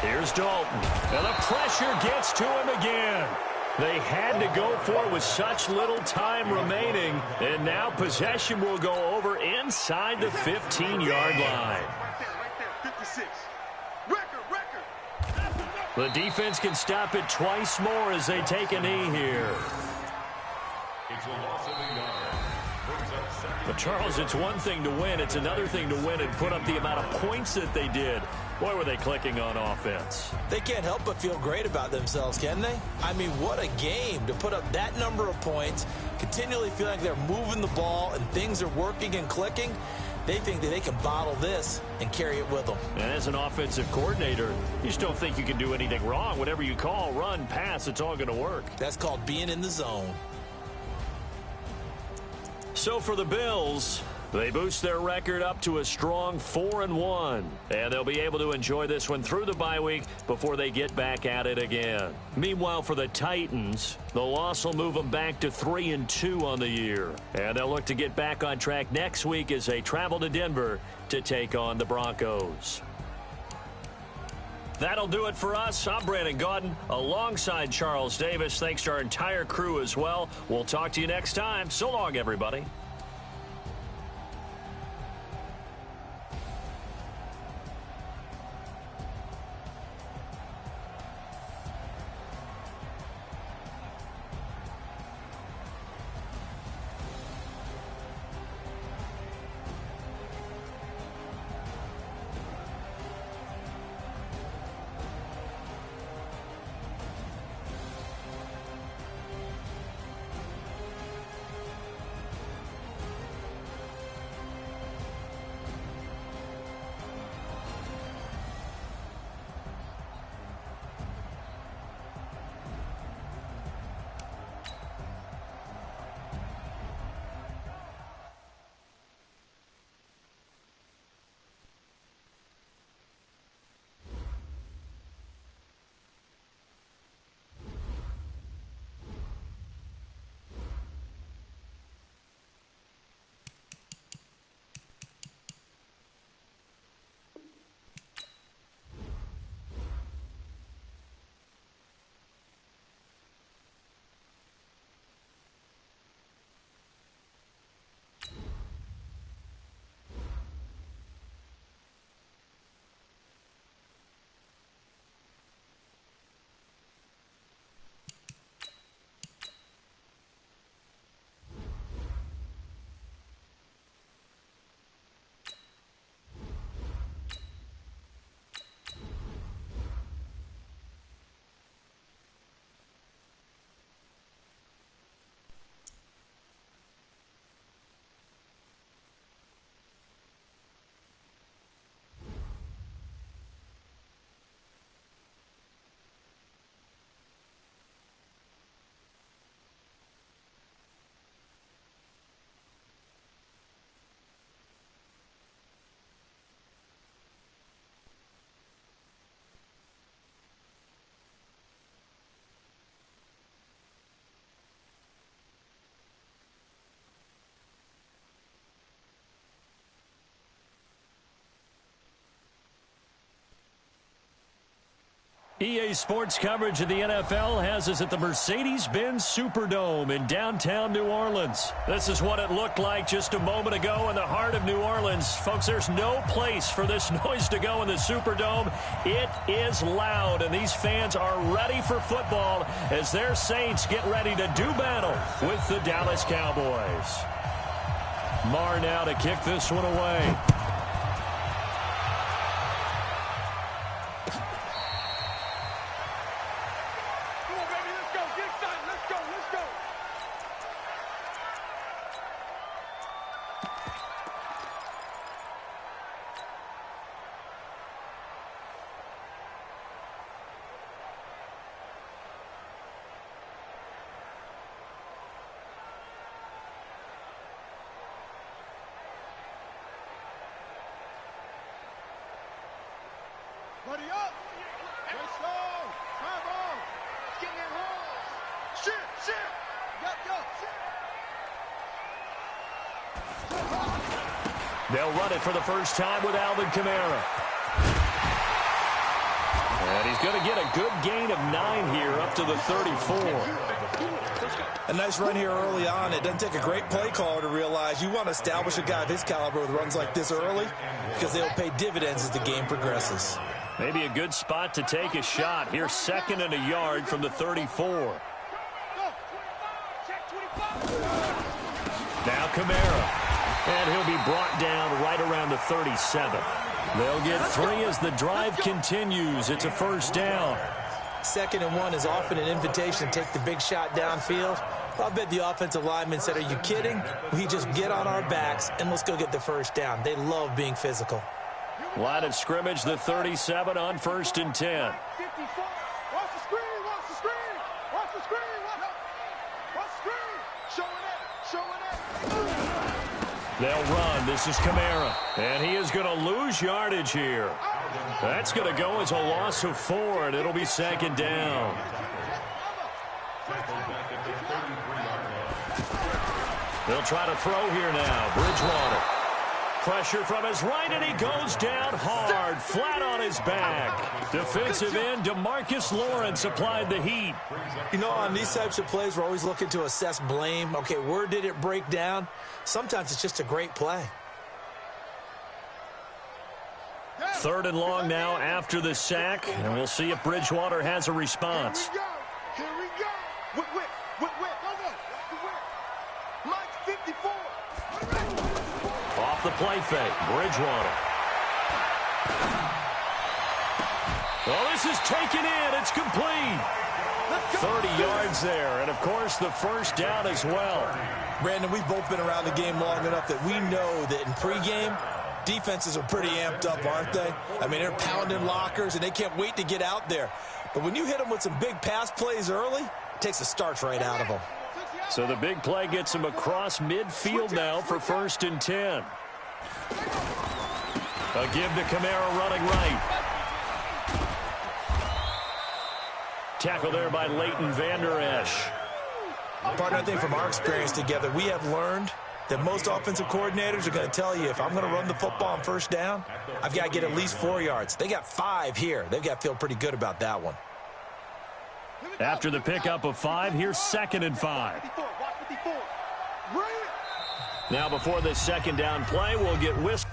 Here's Dalton, and the pressure gets to him again. They had to go for it with such little time remaining, and now possession will go over inside the 15-yard line. Right there, 56. Record. The defense can stop it twice more as they take a knee here. It's a loss of a yard. Brings up 2nd. But, Charles, it's one thing to win. It's another thing to win and put up the amount of points that they did. Boy, were they clicking on offense. They can't help but feel great about themselves, can they? I mean, what a game to put up that number of points, continually feel like they're moving the ball and things are working and clicking. They think that they can bottle this and carry it with them. And as an offensive coordinator, you just don't think you can do anything wrong. Whatever you call, run, pass, it's all going to work. That's called being in the zone. So for the Bills, they boost their record up to a strong 4-1. And they'll be able to enjoy this one through the bye week before they get back at it again. Meanwhile, for the Titans, the loss will move them back to 3-2 on the year. And they'll look to get back on track next week as they travel to Denver to take on the Broncos. That'll do it for us. I'm Brandon Gaudin alongside Charles Davis. Thanks to our entire crew as well. We'll talk to you next time. So long, everybody. EA Sports coverage of the NFL has us at the Mercedes-Benz Superdome in downtown New Orleans. This is what it looked like just a moment ago in the heart of New Orleans. Folks, there's no place for this noise to go in the Superdome. It is loud, and these fans are ready for football as their Saints get ready to do battle with the Dallas Cowboys. Marr now to kick this one away. Buddy up! Let's go! Come on! Let's get in that hole! Shit! Go! They'll run it for the first time with Alvin Kamara. And he's going to get a good gain of 9 here up to the 34. A nice run here early on. It doesn't take a great play caller to realize you want to establish a guy of his caliber with runs like this early because they'll pay dividends as the game progresses. Maybe a good spot to take a shot. Here's 2nd and a yard from the 34. Now Kamara. And he'll be brought down right around the 37. They'll get 3 as the drive continues. It's a first down. 2nd and 1 is often an invitation to take the big shot downfield. I bet the offensive lineman said, are you kidding? We just get on our backs and let's go get the first down. They love being physical. Line of scrimmage, the 37 on 1st and 10. 54. Watch the screen. Watch the screen. Watch the screen. Watch the screen. Showing it. They'll run. This is Kamara. And he is going to lose yardage here. That's going to go as a loss of 4, and it'll be 2nd down. They'll try to throw here now. Bridgewater. Pressure from his right, and he goes down hard, flat on his back. Defensive end DeMarcus Lawrence applied the heat. You know, on these types of plays, we're always looking to assess blame. Okay, where did it break down? Sometimes it's just a great play. 3rd and long now after the sack, and we'll see if Bridgewater has a response. Here we go. Mike 54. Off the play fake, Bridgewater. Well, this is taken in. It's complete. 30 yards there, and, of course, the first down as well. Brandon, we've both been around the game long enough that we know that in pregame, defenses are pretty amped up, aren't they? I mean, they're pounding lockers, and they can't wait to get out there. But when you hit them with some big pass plays early, it takes the starch right out of them. So the big play gets him across midfield now for 1st and 10. A give to Kamara running right. Tackle there by Leighton Vander Esch. Partner, I think from our experience together, we have learned that most offensive coordinators are going to tell you, if I'm going to run the football on 1st down, I've got to get at least 4 yards. They got 5 here. They've got to feel pretty good about that one. After the pickup of 5, here's 2nd and 5. Now before this 2nd down play, we'll get whisked.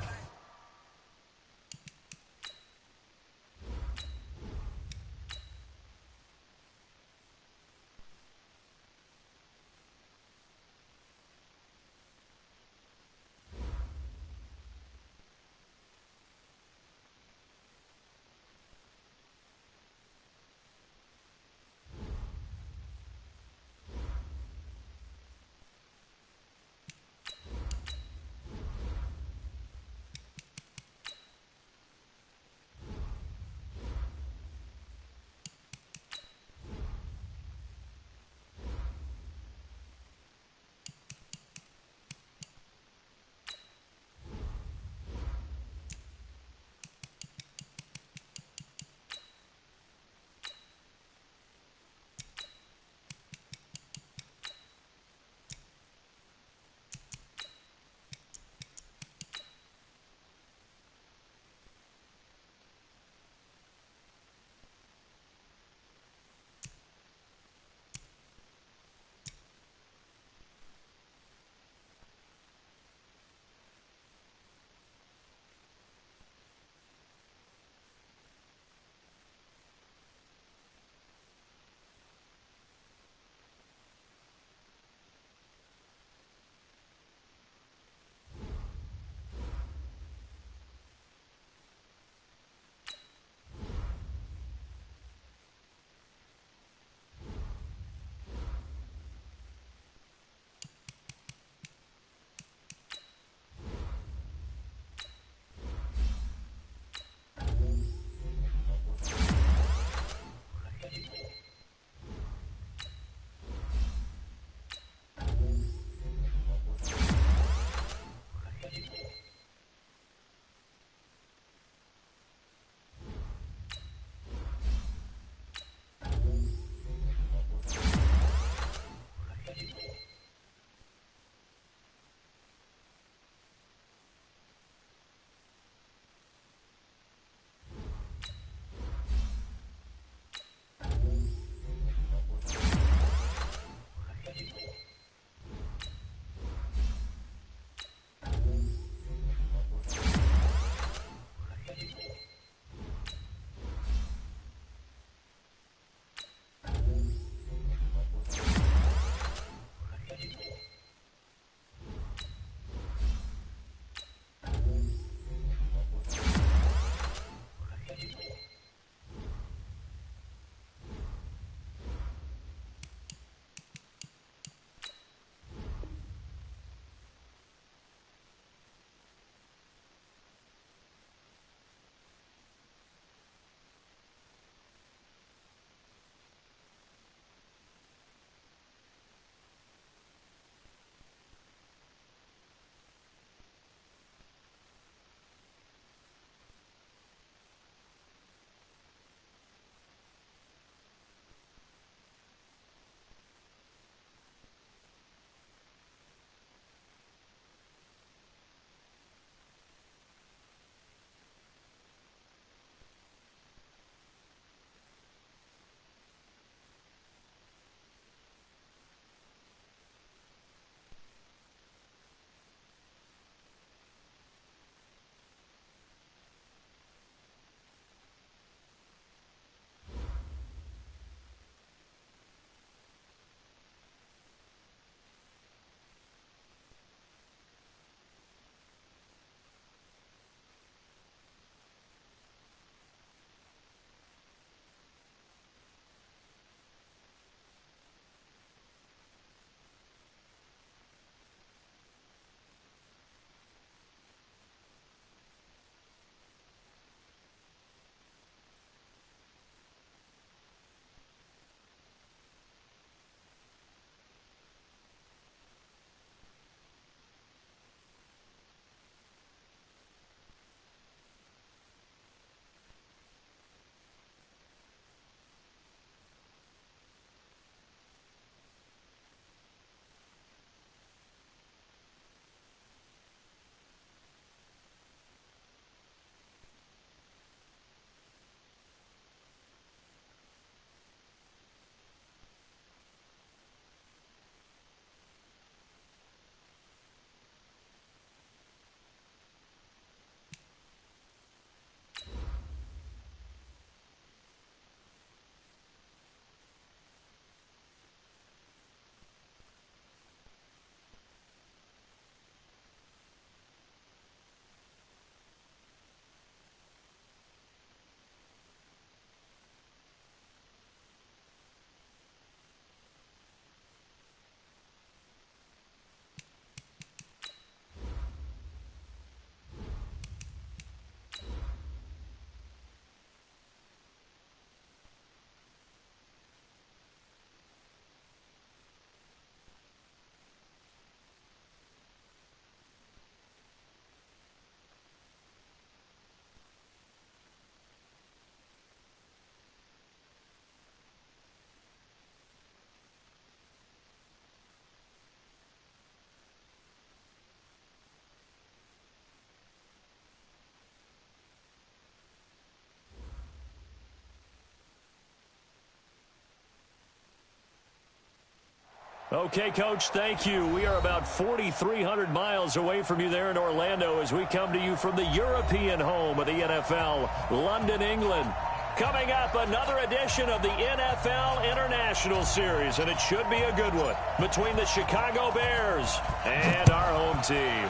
Okay, Coach, thank you. We are about 4,300 miles away from you there in Orlando as we come to you from the European home of the NFL, London, England. Coming up, another edition of the NFL International Series, and it should be a good one between the Chicago Bears and our home team.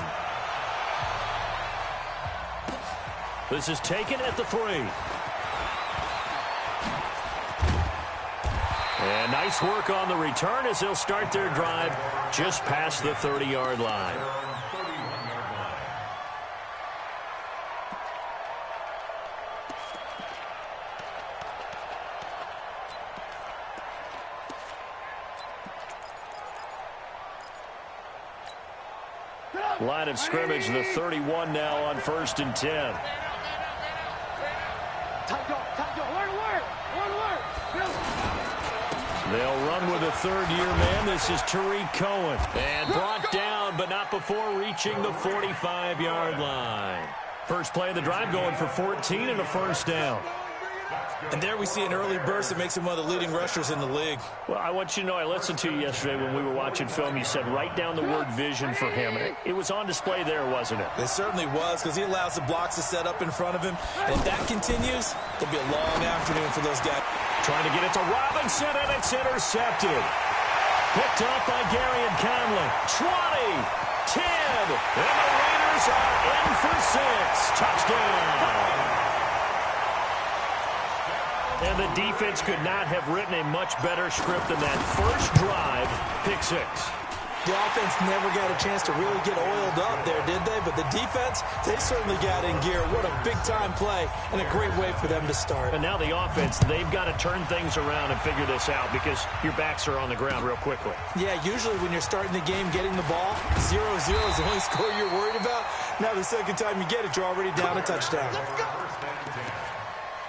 This is taken at the 3. And nice work on the return as they'll start their drive just past the 30-yard line. Line of scrimmage, the 31 now on 1st and 10. They'll run with a third-year man. This is Tariq Cohen. And brought down, but not before reaching the 45-yard line. First play of the drive going for 14 and a first down. And there we see an early burst that makes him one of the leading rushers in the league. Well, I want you to know, I listened to you yesterday when we were watching film. You said write down the word vision for him. It was on display there, wasn't it? It certainly was, because he allows the blocks to set up in front of him. And if that continues, it'll be a long afternoon for those guys. Trying to get it to Robinson, and it's intercepted. Picked off by Gary and Conley. 20, 10, and the Raiders are in for 6. Touchdown. And the defense could not have written a much better script than that. First drive, pick 6. The offense never got a chance to really get oiled up there, did they? But the defense, they certainly got in gear. What a big-time play and a great way for them to start. And now the offense, they've got to turn things around and figure this out because your backs are on the ground real quickly. Yeah, usually when you're starting the game getting the ball, 0-0 is the only score you're worried about. Now the second time you get it, you're already down a touchdown. Let's go.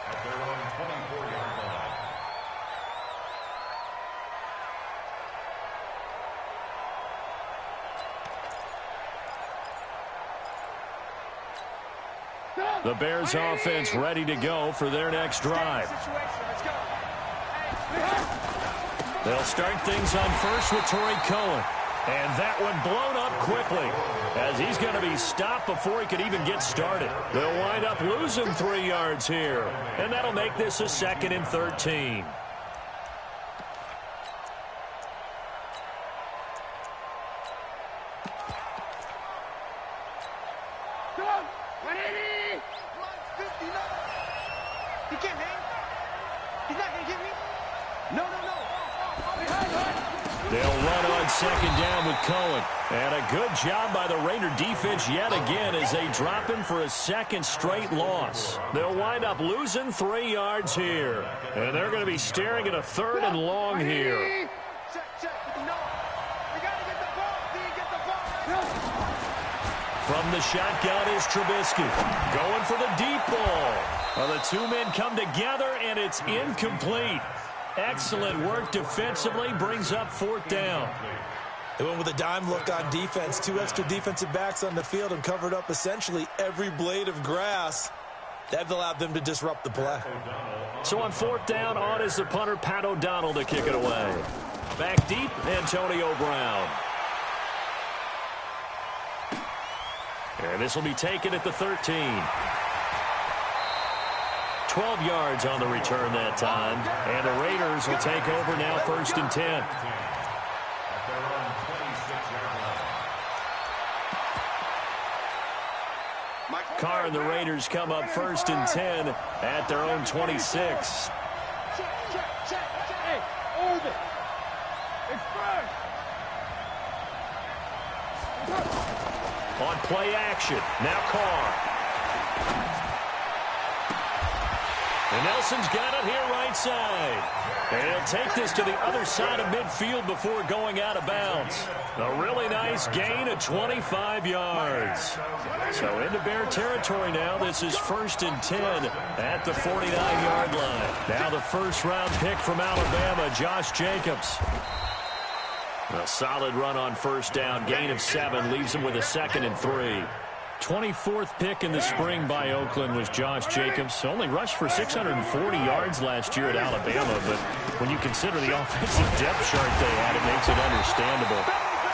At their own 24-yard line. The Bears offense ready to go for their next drive. They'll start things on first with Tariq Cohen. And that one blown up quickly as he's going to be stopped before he could even get started. They'll wind up losing 3 yards here. And that'll make this a 2nd and 13. He can't hang. He's not going to get me. No. They'll run on 2nd down with Cohen. And a good job by the Raider defense yet again as they drop him for a 2nd straight loss. They'll wind up losing 3 yards here. And they're going to be staring at a 3rd and long here. Check. No. We got to get the ball. Get the ball. From the shotgun is Trubisky. Going for the deep ball. Well, the two men come together, and it's incomplete. Excellent work defensively, brings up 4th down. They went with a dime look on defense. 2 extra defensive backs on the field and covered up essentially every blade of grass. That allowed them to disrupt the play. So on 4th down, on is the punter, Pat O'Donnell, to kick it away. Back deep, Antonio Brown. And this will be taken at the 13. 12 yards on the return that time. And the Raiders will take over now 1st and 10. At their own 26-yard line. Carr and the Raiders come up 1st and 10 at their own 26. Check. Hey, orbit. It's first. On play action, now Carr. And Nelson's got it here right side. And he'll take this to the other side of midfield before going out of bounds. A really nice gain of 25 yards. So into Bear territory now. This is 1st and 10 at the 49-yard line. Now the first-round pick from Alabama, Josh Jacobs. A solid run on 1st down. Gain of 7 leaves him with a 2nd and 3. 24th pick in the spring by Oakland was Josh Jacobs. Only rushed for 640 yards last year at Alabama, but when you consider the offensive depth chart they had, it makes it understandable.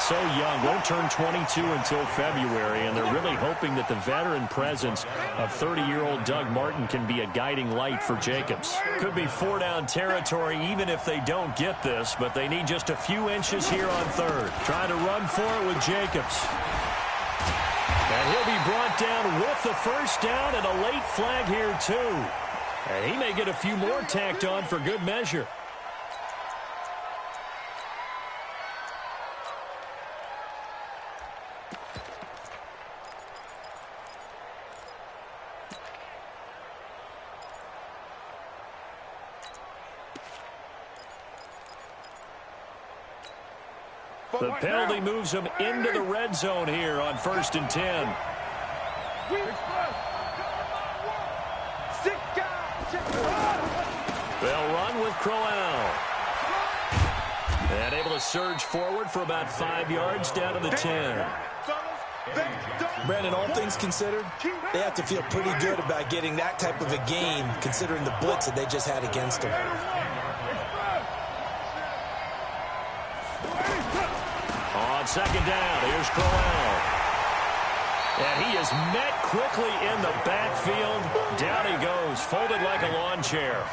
So young, won't turn 22 until February, and they're really hoping that the veteran presence of 30-year-old Doug Martin can be a guiding light for Jacobs. Could be 4-down territory even if they don't get this, but they need just a few inches here on third. Trying to run for it with Jacobs. And he'll be brought down with the first down and a late flag here, too. And he may get a few more tacked on for good measure. The penalty moves him into the red zone here on 1st and 10. They'll run with Crowell. And able to surge forward for about 5 yards down to the 10. Brandon, all things considered, they have to feel pretty good about getting that type of a game considering the blitz that they just had against them. On 2nd down, here's Crowell. And he is met quickly in the backfield. Down he goes, folded like a lawn chair.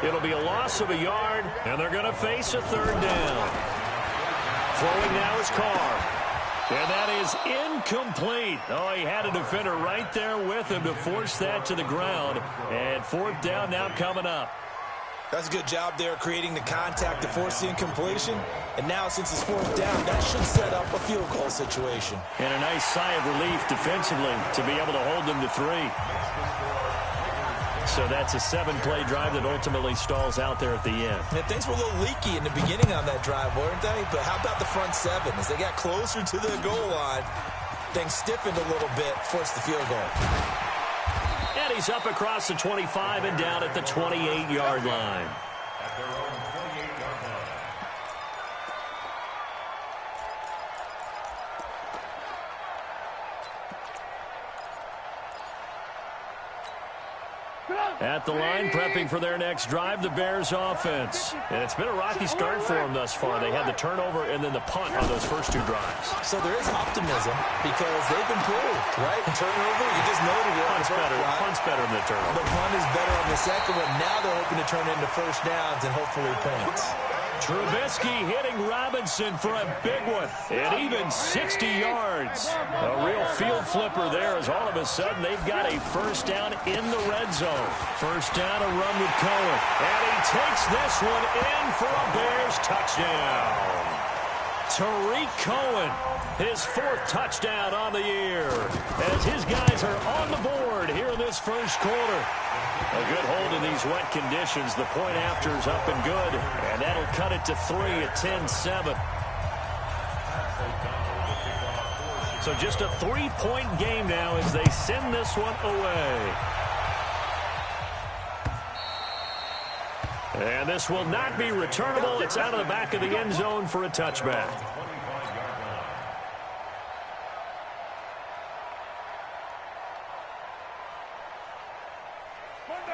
It'll be a loss of a yard, and they're going to face a 3rd down. Throwing now is Carr. And that is incomplete. Oh, he had a defender right there with him to force that to the ground. And 4th down now coming up. That's a good job there creating the contact to force the incompletion. And now since it's 4th down, that should set up a field goal situation. And a nice sigh of relief defensively to be able to hold them to 3. So that's a 7-play drive that ultimately stalls out there at the end. And things were a little leaky in the beginning on that drive, weren't they? But how about the front 7? As they got closer to the goal line, things stiffened a little bit, forced the field goal. And he's up across the 25 and down at the 28-yard line. At their own 28-yard line. At the line, prepping for their next drive, the Bears offense. And it's been a rocky start for them thus far. They had the turnover and then the punt on those first 2 drives. So there is optimism because they've improved, right? Turnover, you just noted it. Punt's better. Punt's better than the turnover. The punt is better on the second one. Now they're hoping to turn it into first downs and hopefully points. Trubisky hitting Robinson for a big one. And even 60 yards. A real field flipper there as all of a sudden they've got a first down in the red zone. First down, a run with Cohen. And he takes this one in for a Bears touchdown. Tariq Cohen, his 4th touchdown on the year. As his guys are on the board here in this first quarter. A good hold in these wet conditions. The point after is up and good. And that'll cut it to 3 at 10-7. So just a 3-point game now as they send this one away. And this will not be returnable. It's out of the back of the end zone for a touchback.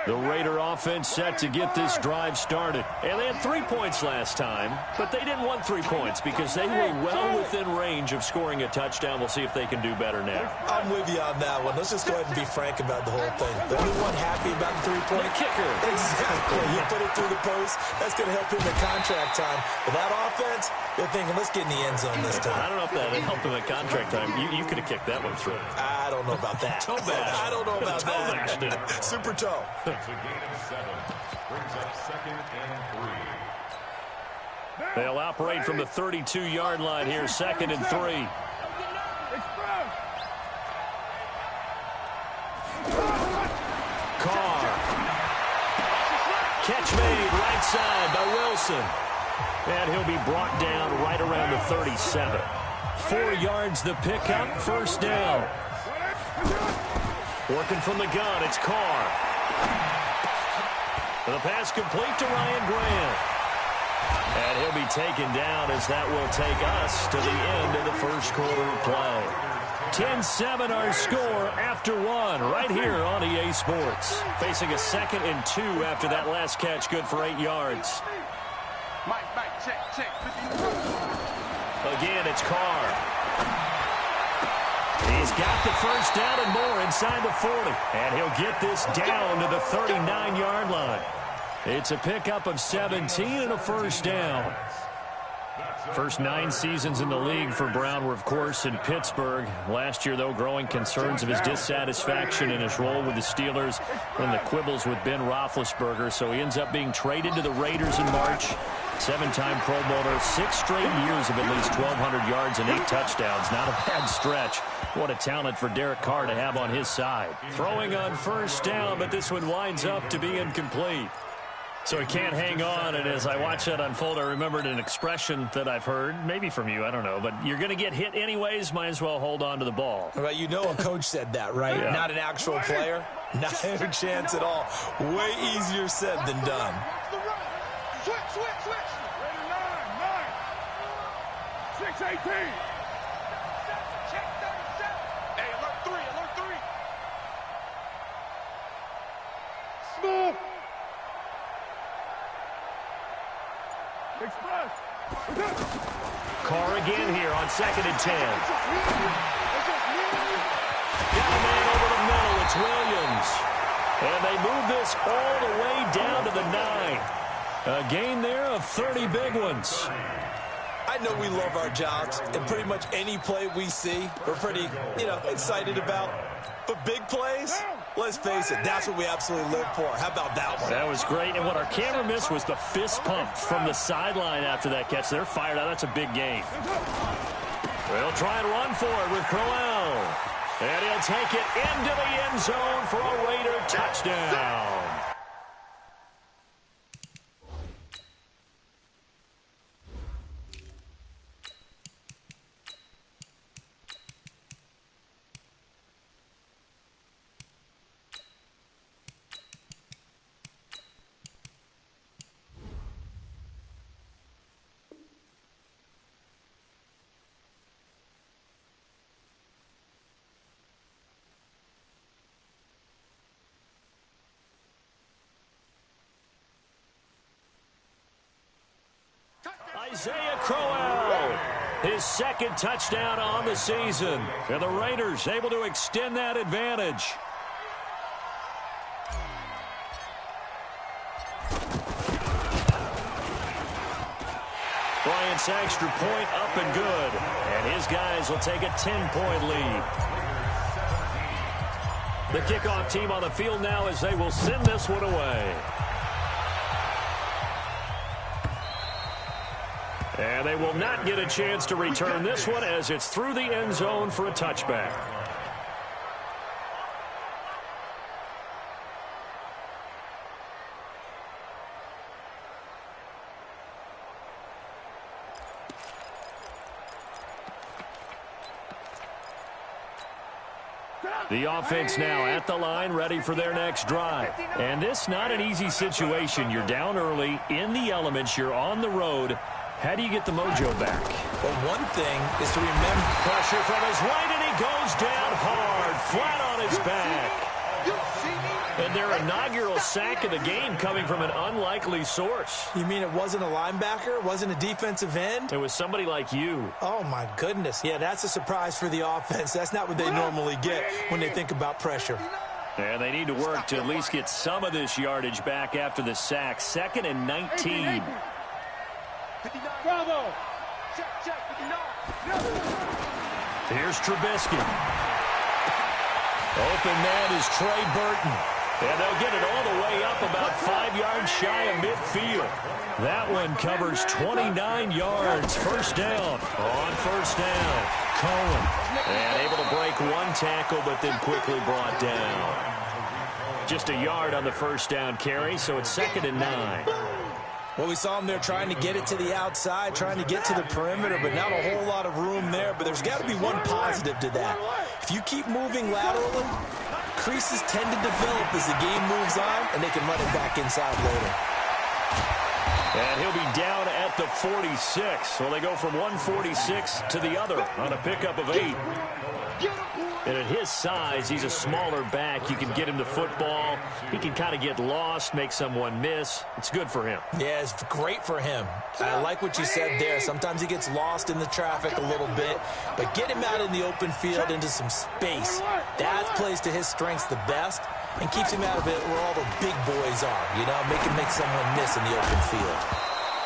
The Raider offense set to get this drive started. And they had 3 points last time, but they didn't want 3 points because they were well within range of scoring a touchdown. We'll see if they can do better now. I'm with you on that one. Let's just go ahead and be frank about the whole thing. The only one happy about the 3-point kicker. Exactly. You put it through the post. That's going to help him in contract time. But that offense, they're thinking, let's get in the end zone this time. I don't know if that helped him at contract time. You could have kicked that one through. I don't know about that. Toe bash. I don't know about that. Super toe. It's a gain of 7. Brings up 2nd and 3. They'll operate from the 32-yard line here, 2nd and 3. Carr. Catch made right side by Wilson. And he'll be brought down right around the 37. 4 yards the pickup, first down. Working from the gun, it's Carr. The pass complete to Ryan Grant. And he'll be taken down as that will take us to the end of the first quarter of play. 10-7 our score after one right here on EA Sports. Facing a 2nd and 2 after that last catch, good for 8 yards. Mike, check. Again, it's Carr. He's got the first down and more inside the 40. And he'll get this down to the 39-yard line. It's a pickup of 17 and a first down. First 9 seasons in the league for Brown were, of course, in Pittsburgh. Last year, though, growing concerns of his dissatisfaction in his role with the Steelers and the quibbles with Ben Roethlisberger. So he ends up being traded to the Raiders in March. 7-time Pro Bowler, 6 straight years of at least 1,200 yards and 8 touchdowns. Not a bad stretch. What a talent for Derek Carr to have on his side. Throwing on first down, but this one winds up to be incomplete. So he can't hang on, and as I watch that unfold, I remembered an expression that I've heard, maybe from you, I don't know, but you're going to get hit anyways, might as well hold on to the ball. Right, you know a coach said that, right? Yeah. Not an actual player. Not a chance at all. Way easier said than done. Switch. Ready, 9. 6-18. Hey, alert 3. Smooth. Express. Carr again here on 2nd and 10. Got a man over the middle. It's Williams. And they move this all the way down to the 9. A gain there of 30 big ones. I know we love our jobs, and pretty much any play we see, we're pretty, excited about. But big plays, let's face it, that's what we absolutely live for. How about that one? That was great, and what our camera missed was the fist pump from the sideline after that catch. They're fired out. That's a big gain. They'll try and run for it with Crowell. And he'll take it into the end zone for a Raider touchdown. Isaiah Crowell, his 2nd touchdown on the season. And the Raiders able to extend that advantage. Bryant's extra point up and good. And his guys will take a 10-point lead. The kickoff team on the field now as they will send this one away. And they will not get a chance to return this one as it's through the end zone for a touchback. The offense now at the line, ready for their next drive. And this not an easy situation. You're down early, in the elements, you're on the road. How do you get the mojo back? Well, one thing is to remember pressure from his right, and he goes down hard, flat on his back. And their inaugural sack of the game coming from an unlikely source. You mean it wasn't a linebacker? It wasn't a defensive end? It was somebody like you. Oh, my goodness. Yeah, that's a surprise for the offense. That's not what they normally get when they think about pressure. And they need to work to at least get some of this yardage back after the sack. 2nd and 19. Bravo. Here's Trubisky. Open man is Trey Burton. And they'll get it all the way up about 5 yards shy of midfield. That one covers 29 yards. First down. On first down, Cohen. And able to break one tackle, but then quickly brought down. Just a yard on the first down carry, so it's 2nd and 9. Well, we saw him there trying to get it to the outside, trying to get to the perimeter, but not a whole lot of room there. But there's got to be one positive to that. If you keep moving laterally, creases tend to develop as the game moves on, and they can run it back inside later. And he'll be down at the 46. So they go from 146 to the other on a pickup of 8. And at his size, he's a smaller back. You can get him to football. He can kind of get lost, make someone miss. It's good for him. Yeah, it's great for him. I like what you said there. Sometimes he gets lost in the traffic a little bit, but get him out in the open field into some space. That plays to his strengths the best and keeps him out of it where all the big boys are, you know, make someone miss in the open field.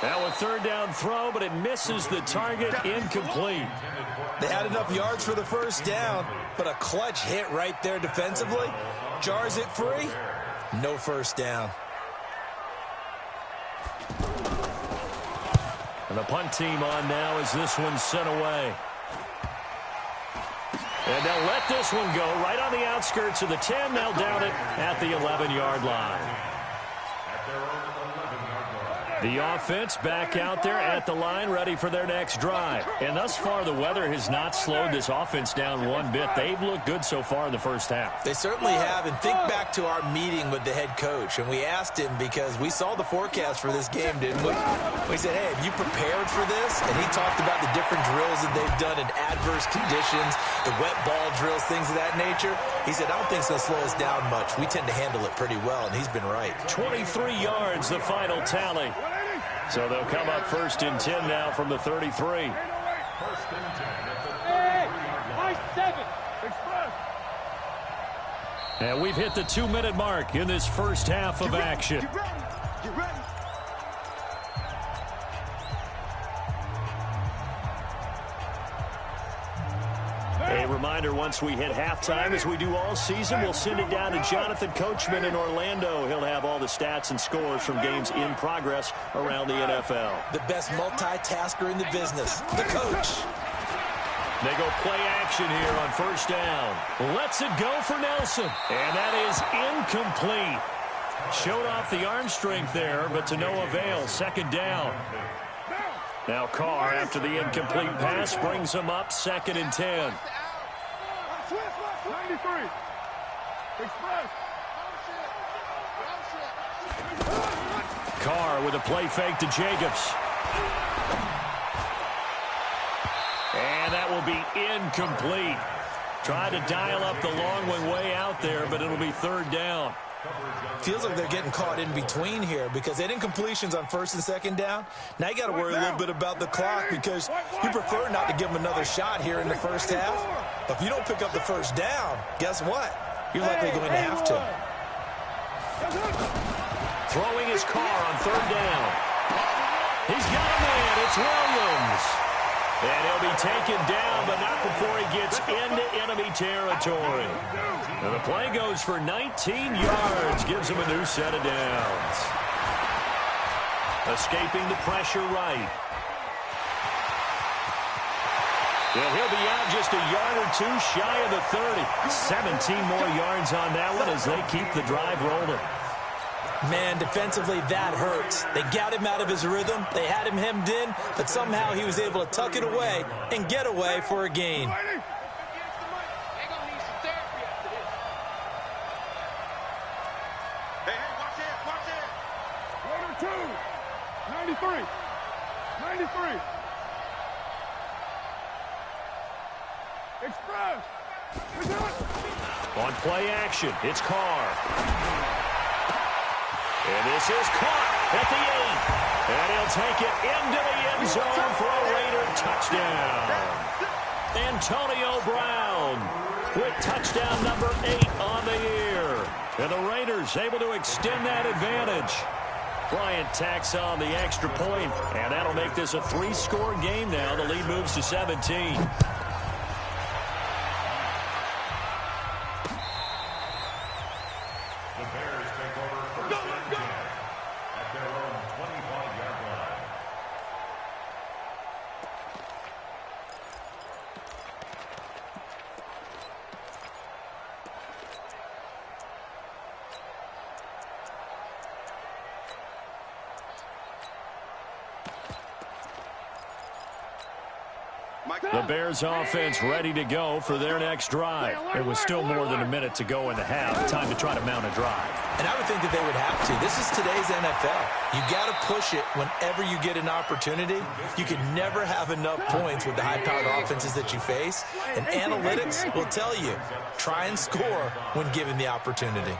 Now a third down throw, but it misses the target, incomplete. They had enough yards for the first down, but a clutch hit right there defensively jars it free. No first down. And the punt team on now as this one's sent away. And they'll let this one go right on the outskirts of the 10. They'll down it at the 11-yard line. The offense back out there at the line, ready for their next drive. And thus far, the weather has not slowed this offense down one bit. They've looked good so far in the first half. They certainly have. And think back to our meeting with the head coach. And we asked him because we saw the forecast for this game, didn't we? We said, hey, have you prepared for this? And he talked about the different drills that they've done in adverse conditions, the wet ball drills, things of that nature. He said, I don't think it's going to slow us down much. We tend to handle it pretty well, and he's been right. 23 yards, the final tally. So they'll come up 1st and 10 now from the 33. 1st and 10 at the 33-yard line. And we've hit the 2-minute mark in this first half of action. Get ready. Get ready. A reminder, once we hit halftime, as we do all season, we'll send it down to Jonathan Coachman in Orlando. He'll have all the stats and scores from games in progress around the NFL. The best multitasker in the business, the coach. They go play action here on 1st down. Lets it go for Nelson. And that is incomplete. Showed off the arm strength there, but to no avail. 2nd down. Now Carr, after the incomplete pass, brings him up 2nd and 10. 93. Express. Carr with a play fake to Jacobs. And that will be incomplete. Tried to dial up the long one way out there, but it'll be 3rd down. Feels like they're getting caught in between here because they had incompletions on 1st and 2nd down. Now you got to worry a little bit about the clock because you prefer not to give them another shot here in the first half. But if you don't pick up the 1st down, guess what? You're likely going to have to. Throwing his Carr on 3rd down. He's got a man. It's Williams. And he'll be taken down, but not before he gets into enemy territory. And the play goes for 19 yards, gives him a new set of downs. Escaping the pressure right. And he'll be out just a yard or two shy of the 30. 17 more yards on that one as they keep the drive rolling. Man, defensively, that hurts. They got him out of his rhythm. They had him hemmed in, but somehow he was able to tuck it away and get away for a gain. Hey, watch it, watch it. Raider 2. 93. 93. Express. On play action, it's Carr. And this is caught at the 8. And he'll take it into the end zone for a Raider touchdown. Antonio Brown with touchdown number 8 on the year. And the Raiders able to extend that advantage. Bryant tacks on the extra point, and that'll make this a 3-score game now. The lead moves to 17. The Bears offense ready to go for their next drive. It was still more than a minute to go in the half. Time to try to mount a drive. And I would think that they would have to. This is today's NFL. You got to push it whenever you get an opportunity. You can never have enough points with the high-powered offenses that you face. And analytics will tell you, try and score when given the opportunity.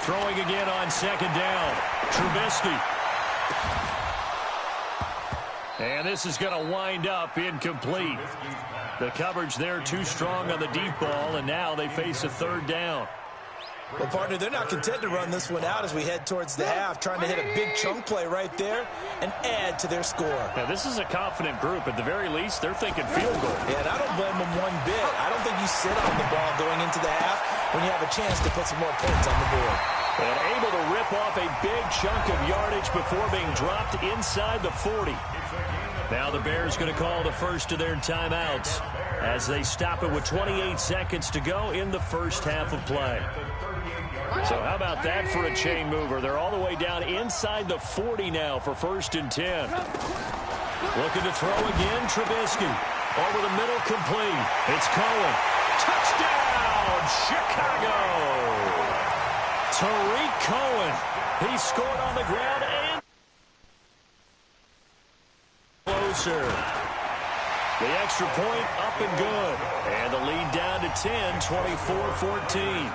Throwing again on second down. Trubisky. And this is going to wind up incomplete. The coverage there too strong on the deep ball, and now they face a third down. Well, partner, they're not content to run this one out as we head towards the half, trying to hit a big chunk play right there and add to their score. Now, this is a confident group. At the very least, they're thinking field goal. Yeah, and I don't blame them one bit. I don't think you sit on the ball going into the half when you have a chance to put some more points on the board. And able to rip off a big chunk of yardage before being dropped inside the 40. Now the Bears going to call the first of their timeouts as they stop it with 28 seconds to go in the first half of play. So how about that for a chain mover? They're all the way down inside the 40 now for 1st and 10. Looking to throw again, Trubisky. Over the middle, complete. It's Cohen. Touchdown, Chicago! Tariq Cohen. He scored on the ground and closer. The extra point up and good. And the lead down to 10, 24-14.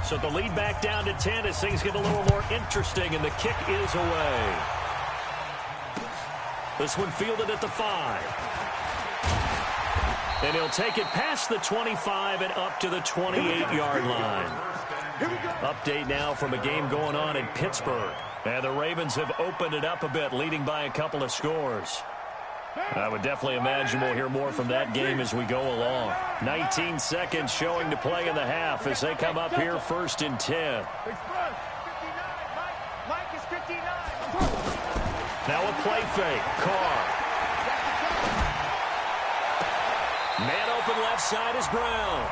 So the lead back down to 10 as things get a little more interesting, and the kick is away. This one fielded at the 5. And he'll take it past the 25 and up to the 28-yard line. Update now from a game going on in Pittsburgh. And the Ravens have opened it up a bit, leading by a couple of scores. I would definitely imagine we'll hear more from that game as we go along. 19 seconds showing to play in the half as they come up here 1st and 10. Now a play fake. Carr. Man open left side is Brown.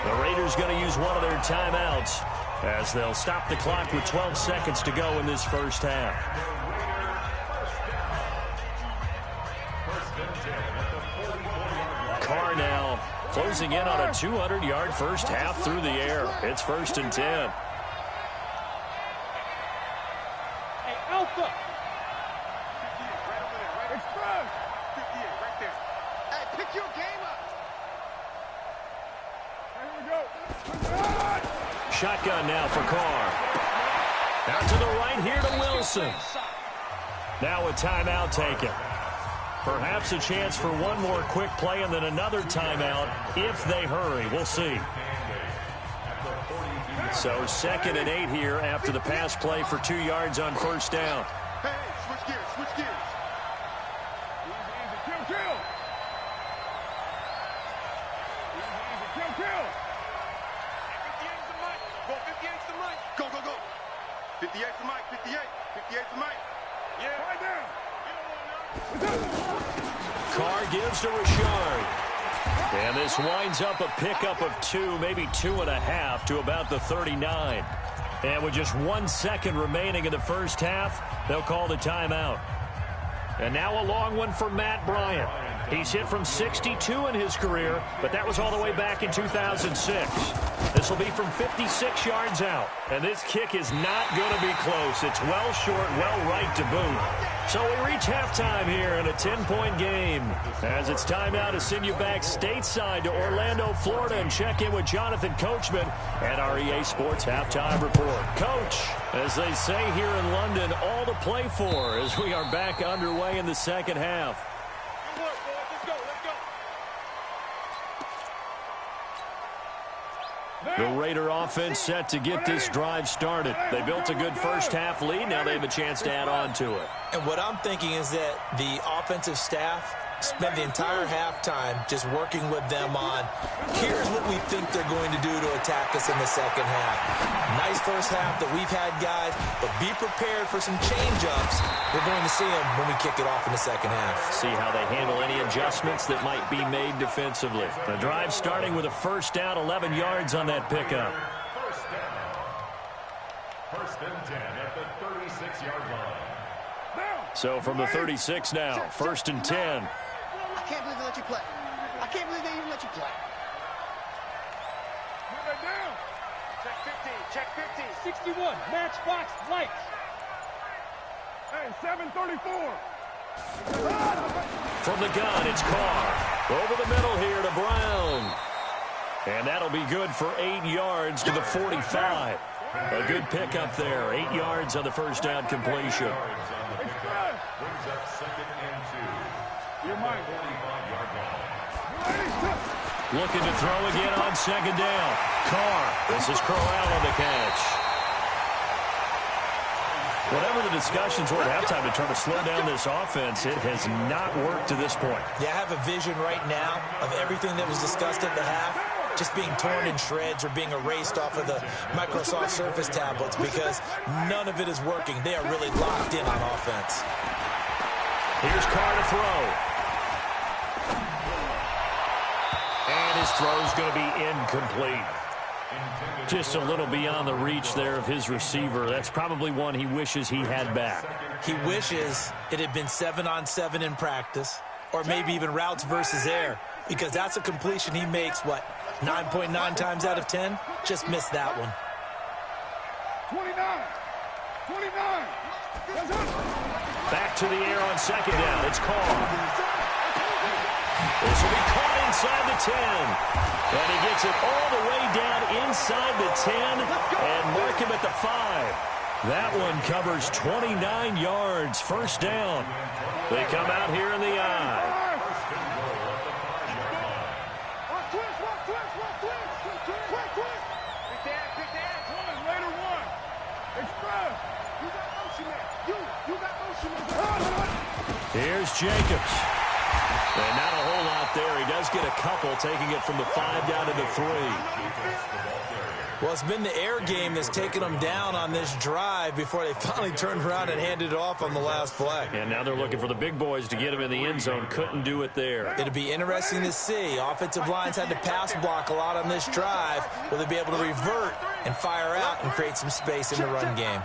The Raiders going to use one of their timeouts as they'll stop the clock with 12 seconds to go in this first half. Carr now closing in on a 200-yard first half through the air. It's 1st and 10. Hey, Alpha. 58, right over there, right? Express. 58, right there. Hey, pick your game up. Here we go. Shotgun now for Carr. Out to the right here to Wilson. Now a timeout taken. Perhaps a chance for one more quick play and then another timeout if they hurry. We'll see. So 2nd and 8 here after the pass play for 2 yards on first down. Hey, switch gears, switch gears. Easy, kill, kill. Easy, kill. 58's the mic. Go, 58's the mic. Go, go, go. 58's the mic, 58. 58's the mic. Yeah. Right down. Carr gives to Richard. And this winds up a pickup of 2, maybe 2.5 to about the 39. And with just 1 second remaining in the first half, they'll call the timeout. And now a long one for Matt Bryant. He's hit from 62 in his career, but that was all the way back in 2006. This will be from 56 yards out. And this kick is not going to be close. It's well short, well right to boot. So we reach halftime here in a 10-point game. As it's time now to send you back stateside to Orlando, Florida, and check in with Jonathan Coachman at our EA Sports Halftime Report. Coach, as they say here in London, all to play for as we are back underway in the second half. The Raider offense set to get this drive started. They built a good first half lead. Now they have a chance to add on to it. And what I'm thinking is that the offensive staff spent the entire halftime just working with them on, here's what we think they're going to do to attack us in the second half. Nice first half that we've had, guys, but be prepared for some change-ups. We're going to see them when we kick it off in the second half. See how they handle any adjustments that might be made defensively. The drive starting with a first down, 11 yards on that pickup. First and 10 at the 36-yard line. So from the 36 now, first and 10. I can't believe they let you play. I can't believe they even let you play. Move it down. Check 15. Check 15. 61. Matchbox lights. Hey, 734. From the gun, it's Carr. Over the middle here to Brown. And that'll be good for 8 yards to the 45. A good pickup there. 8 yards on the first down completion. Brings up second and 2. Your 45-yard line. Looking to throw again on second down. Carr. This is Crowell on the catch. Whatever the discussions were at halftime to try to slow down this offense, it has not worked to this point. Yeah, I have a vision right now of everything that was discussed at the half just being torn in shreds or being erased off of the Microsoft Surface tablets because none of it is working. They are really locked in on offense. Here's Carr to throw. And his throw's going to be incomplete. Just a little beyond the reach there of his receiver. That's probably one he wishes he had back. He wishes it had been 7-on-7 in practice or maybe even routes versus air because that's a completion he makes, 9.9 times out of 10? Just missed that one. 29. Back to the air on second down. It's Carr. This will be caught inside the 10. And he gets it all the way down inside the 10 and mark him at the 5. That one covers 29 yards. First down. They come out here in the eye. Here's Jacobs. And not a whole lot there. He does get a couple, taking it from the 5 down to the 3. Well, it's been the air game that's taken them down on this drive before they finally turned around and handed it off on the last play. And now they're looking for the big boys to get him in the end zone. Couldn't do it there. It'll be interesting to see. Offensive lines had to pass block a lot on this drive. Will they be able to revert and fire out and create some space in the run game?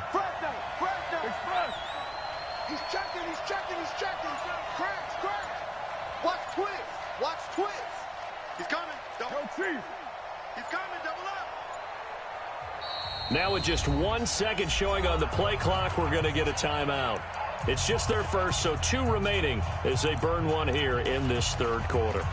He's checking. Cracks. Watch twist. He's coming. He's coming. Double up. Now with just 1 second showing on the play clock, we're going to get a timeout. It's just their first, so 2 remaining as they burn one here in this third quarter.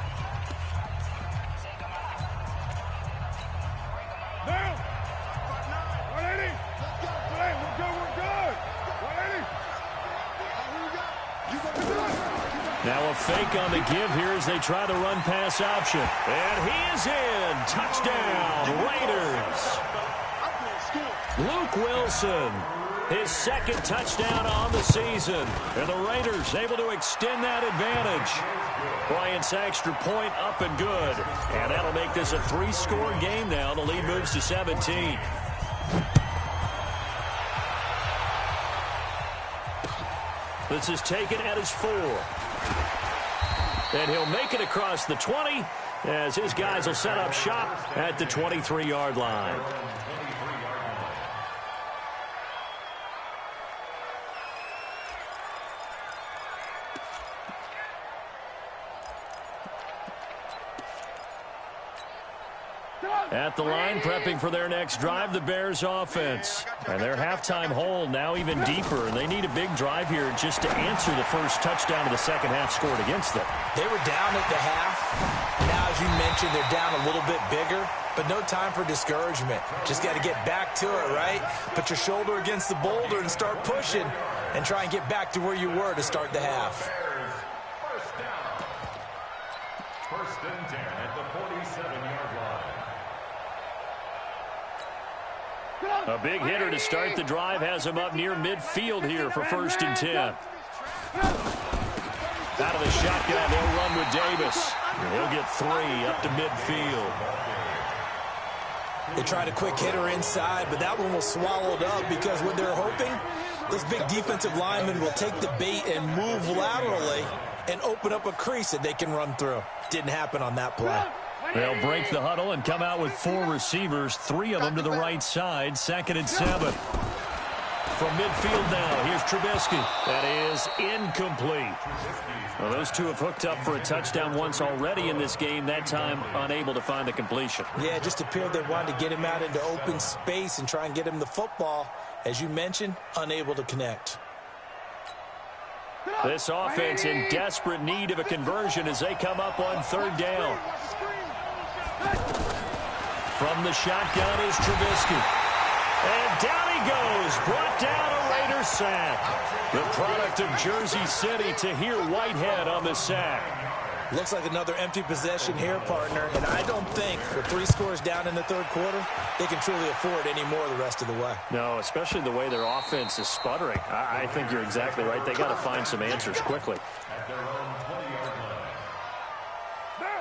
Now a fake on the give here as they try the run-pass option. And he is in. Touchdown, Raiders. Luke Wilson, his second touchdown on the season. And the Raiders able to extend that advantage. Bryant's extra point up and good. And that'll make this a 3-score game now. The lead moves to 17. This is taken at his 4. And he'll make it across the 20 as his guys will set up shop at the 23-yard line. At the line, prepping for their next drive, the Bears offense. And their halftime hole now even deeper. And they need a big drive here just to answer the first touchdown of the second half scored against them. They were down at the half. Now, as you mentioned, they're down a little bit bigger, but no time for discouragement. Just got to get back to it, right? Put your shoulder against the boulder and start pushing and try and get back to where you were to start the half. First down. First and 10 at the 47-yard line. A big hitter to start the drive has him up near midfield here for first and 10. Out of the shotgun, they'll run with Davis. He'll get 3 up to midfield. They tried a quick hitter inside, but that one was swallowed up because what they're hoping, those big defensive linemen will take the bait and move laterally and open up a crease that they can run through. Didn't happen on that play. They'll break the huddle and come out with 4 receivers, 3 of them to the right side, 2nd and 7. From midfield now, here's Trubisky. That is incomplete. Well, those two have hooked up for a touchdown once already in this game, that time unable to find the completion. Yeah, it just appeared they wanted to get him out into open space and try and get him the football. As you mentioned, unable to connect. This offense in desperate need of a conversion as they come up on 3rd down. From the shotgun is Trubisky. And down he goes, brought down a Raider sack. The product of Jersey City, Tahir Whitehead on the sack. Looks like another empty possession here, partner. And I don't think with 3 scores down in the 3rd quarter, they can truly afford any more the rest of the way. No, especially the way their offense is sputtering. I think you're exactly right. They got to find some answers quickly.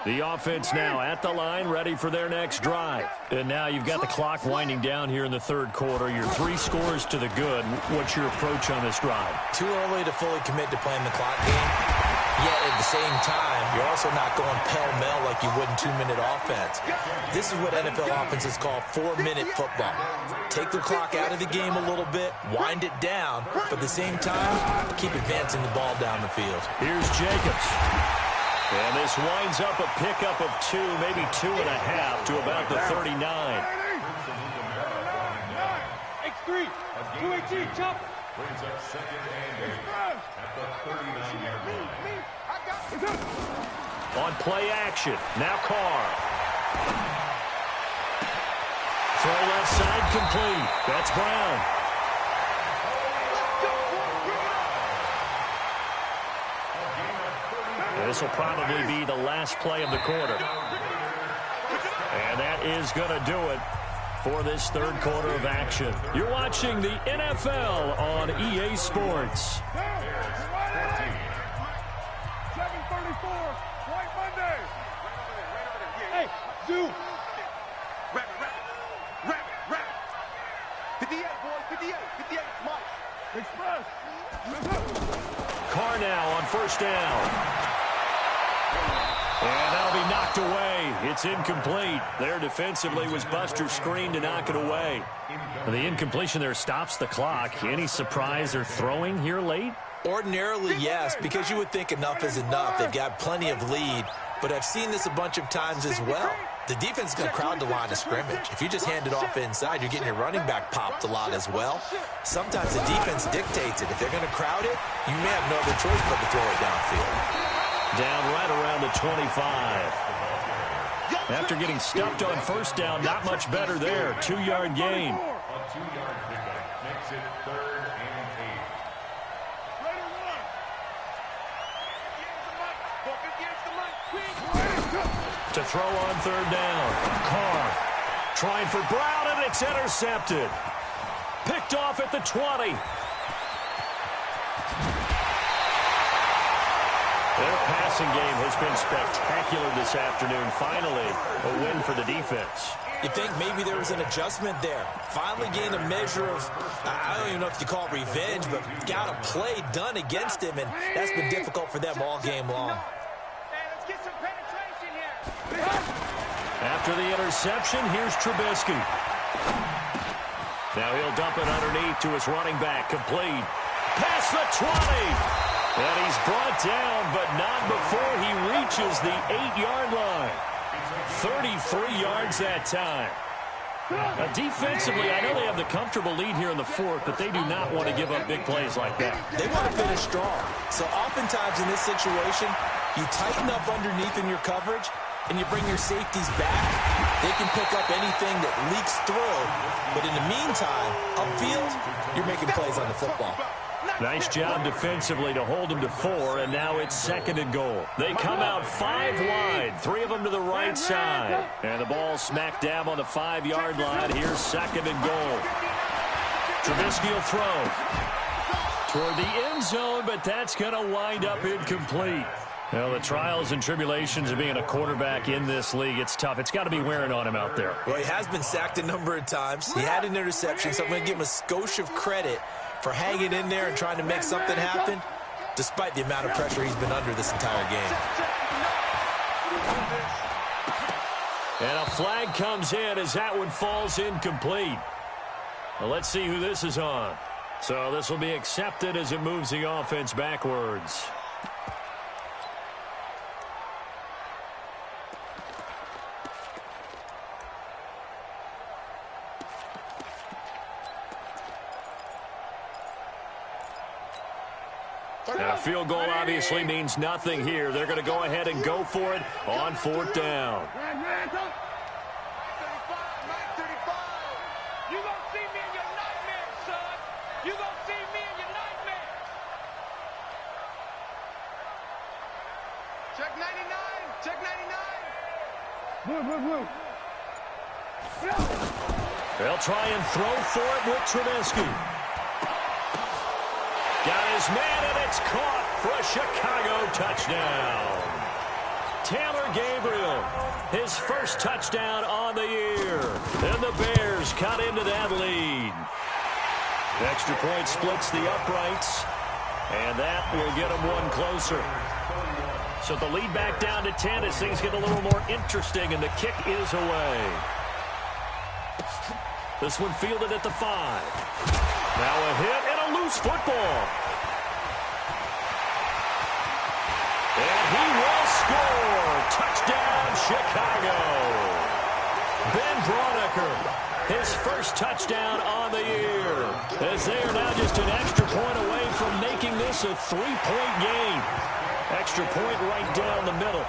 The offense now at the line, ready for their next drive. And now you've got the clock winding down here in the 3rd quarter. Your 3 scores to the good. What's your approach on this drive? Too early to fully commit to playing the clock game. Yet at the same time, you're also not going pell-mell like you would in 2-minute offense. This is what NFL offenses call 4-minute football. Take the clock out of the game a little bit, wind it down, but at the same time, keep advancing the ball down the field. Here's Jacobs. And this winds up a pickup of 2, maybe 2.5 to about the 39. X3, 218, chop. Brings up 2nd and 8 at the 39-yard line. On play action, now Carr. Throw left side complete. That's Brown. This will probably be the last play of the quarter. And that is going to do it for this 3rd quarter of action. You're watching the NFL on EA Sports. 7:34, White Monday. Hey, Zoo. Rap. 58, boys, 58. 58, Mike. Express. Carr now on 1st down. And that'll be knocked away. It's incomplete. There defensively was Buster screen to knock it away. The incompletion there stops the clock. Any surprise they're throwing here late? Ordinarily, yes, because you would think enough is enough. They've got plenty of lead, but I've seen this a bunch of times as well. The defense is going to crowd the line of scrimmage. If you just hand it off inside, you're getting your running back popped a lot as well. Sometimes the defense dictates it. If they're going to crowd it, you may have no other choice but to throw it downfield. Down right around the 25. After getting stuffed on 1st down, not much better there. 2-yard gain. A 2-yard pickup makes it 3rd and 8. To throw on 3rd down. Carr trying for Brown, and it's intercepted. Picked off at the 20. Their passing game has been spectacular this afternoon. Finally, a win for the defense. You think maybe there was an adjustment there. Finally gained a measure of, I don't even know if you call it revenge, but got a play done against him, and that's been difficult for them all game long. Let's get some penetration here. After the interception, here's Trubisky. Now he'll dump it underneath to his running back. Complete. Past the 20. And he's brought down, but not before he reaches the 8-yard line. 33 yards that time. Now, defensively, I know they have the comfortable lead here in the 4th, but they do not want to give up big plays like that. They want to finish strong. So oftentimes in this situation, you tighten up underneath in your coverage, and you bring your safeties back. They can pick up anything that leaks through. But in the meantime, upfield, you're making plays on the football. Nice job defensively to hold them to 4, and now it's 2nd and goal. They come out 5 wide, 3 of them to the right side. And the ball smack dab on the 5-yard line. Here's 2nd and goal. Trubisky will throw. toward the end zone, but that's going to wind up incomplete. Well, the trials and tribulations of being a quarterback in this league, it's tough. It's got to be wearing on him out there. Well, he has been sacked a number of times. He had an interception, so I'm going to give him a skosh of credit for hanging in there and trying to make something happen, despite the amount of pressure he's been under this entire game. And a flag comes in as that one falls incomplete. Well, let's see who this is on. So this will be accepted as it moves the offense backwards. Now, a field goal obviously means nothing here. They're going to go ahead and go for it on 4th down. You gonna see me in your nightmares, son. You gonna see me in your nightmares. Check 99. Check 99. They'll try and throw for it with Trubisky. Got his man, and it's caught for a Chicago touchdown. Taylor Gabriel, his first touchdown on the year. And the Bears cut into that lead. Extra point splits the uprights, and that will get them one closer. So the lead back down to 10 as things get a little more interesting, and the kick is away. This one fielded at the 5. Now a hit and a loose football. And he will score. Touchdown, Chicago. Ben Braunecker, his first touchdown on the year. As they are now just an extra point away from making this a 3-point game. Extra point right down the middle.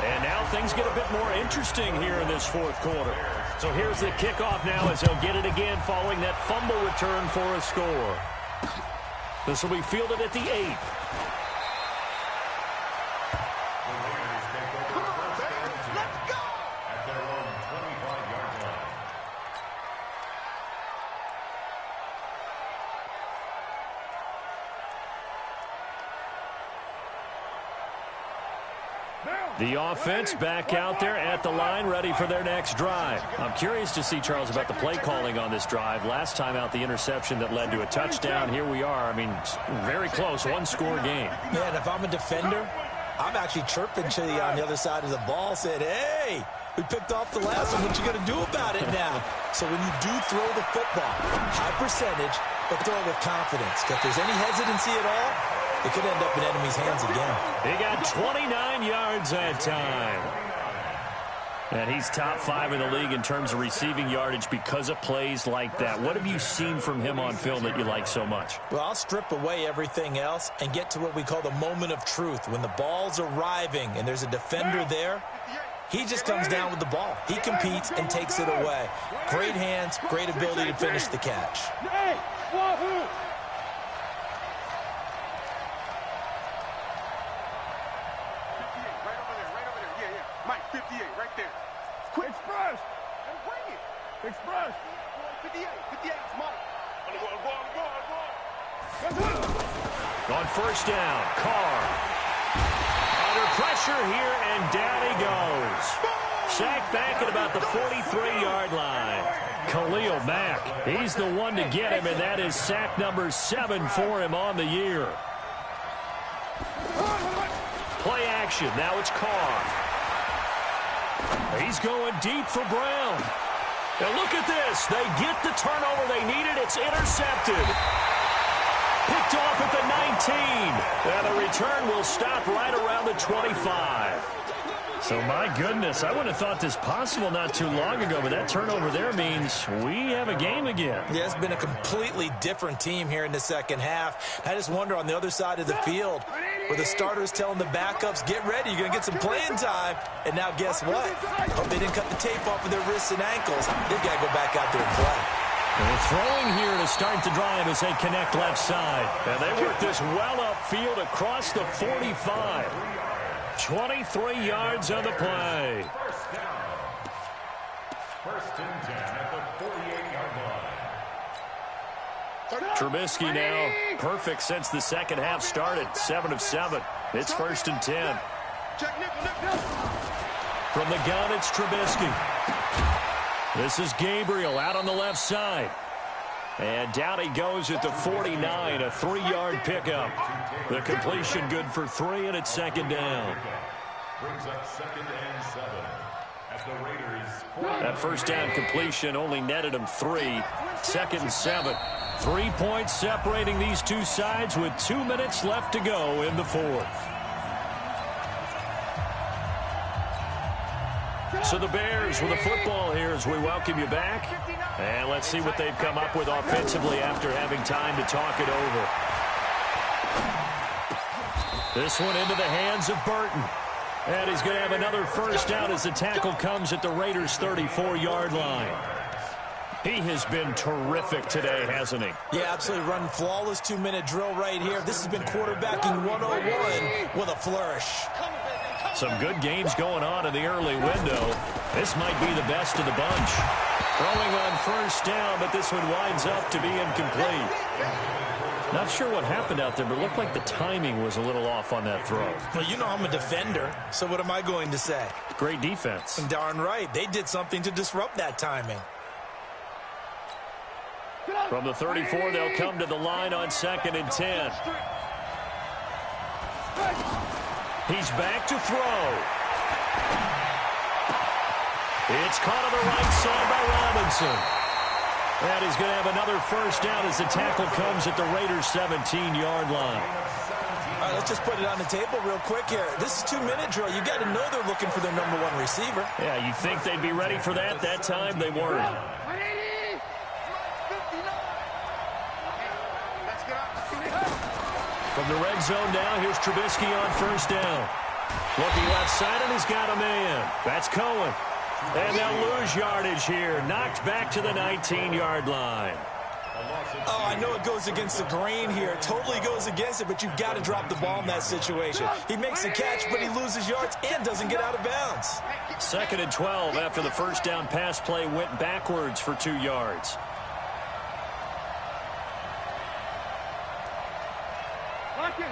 And now things get a bit more interesting here in this 4th quarter. So here's the kickoff now as they'll get it again following that fumble return for a score. This will be fielded at the 8. The offense back out there at the line, ready for their next drive. I'm curious to see, Charles, about the play calling on this drive. Last time out, the interception that led to a touchdown. Here we are. I mean, very close, one-score game. Yeah, and if I'm a defender, I'm actually chirping to you on the other side of the ball, saying, hey, we picked off the last one. What you going to do about it now? So when you do throw the football, high percentage, but throw it with confidence. If there's any hesitancy at all, it could end up in enemy's hands again. He got 29 yards that time. And he's top 5 in the league in terms of receiving yardage because of plays like that. What have you seen from him on film that you like so much? Well, I'll strip away everything else and get to what we call the moment of truth. When the ball's arriving and there's a defender there, he just comes down with the ball. He competes and takes it away. Great hands, great ability to finish the catch. Express. 58 is Mike. On 1st down, Carr. Under pressure here, and down he goes. Sacked back at about the 43-yard line. Khalil Mack, he's the one to get him, and that is sack number 7 for him on the year. Play action, now it's Carr. He's going deep for Brown. Now look at this. They get the turnover they needed. It's intercepted. Picked off at the 19. And the return will stop right around the 25. So, my goodness, I wouldn't have thought this possible not too long ago, but that turnover there means we have a game again. Yeah, it's been a completely different team here in the second half. I just wonder on the other side of the field where the starters telling the backups, get ready, you're going to get some playing time. And now guess what? Hope they didn't cut the tape off of their wrists and ankles. They've got to go back out there and play. They're throwing here to start the drive as they connect left side. And they work this well upfield across the 45. 23 yards on the play. First down. 1st and 10 at the 48-yard line. Trubisky now perfect since the second half started. 7 of 7. It's 1st and 10. From the gun, it's Trubisky. This is Gabriel out on the left side. And down he goes at the 49, a 3-yard pickup. The completion good for 3, and it's 2nd down. Brings up 2nd and 7 at the Raiders. That first down completion only netted him 3. 2nd and 7. 3 points separating these two sides with 2 minutes left to go in the 4th. So the Bears with the football here as we welcome you back. And let's see what they've come up with offensively after having time to talk it over. This one into the hands of Burton. And he's going to have another first down as the tackle comes at the Raiders' 34-yard line. He has been terrific today, hasn't he? Yeah, absolutely. Running flawless 2-minute drill right here. This has been quarterbacking 101 with a flourish. Some good games going on in the early window. This might be the best of the bunch. Throwing on first down, but this one winds up to be incomplete. Not sure what happened out there, but it looked like the timing was a little off on that throw. Well, you know I'm a defender, so what am I going to say? Great defense. Darn right. They did something to disrupt that timing. From the 34, they'll come to the line on 2nd and 10. He's back to throw. It's caught on the right side by Robinson. And he's going to have another first down as the tackle comes at the Raiders' 17-yard line. All right, let's just put it on the table real quick here. This is 2-minute drill. You got to know they're looking for their number 1 receiver. Yeah, you'd think they'd be ready for that. That time they weren't. From the red zone now, here's Trubisky on first down. Looking left side, and he's got a man. That's Cohen. And they'll lose yardage here. Knocked back to the 19-yard line. Oh, I know it goes against the grain here. It totally goes against it, but you've got to drop the ball in that situation. He makes the catch, but he loses yards and doesn't get out of bounds. 2nd and 12 after the first down pass play went backwards for 2 yards.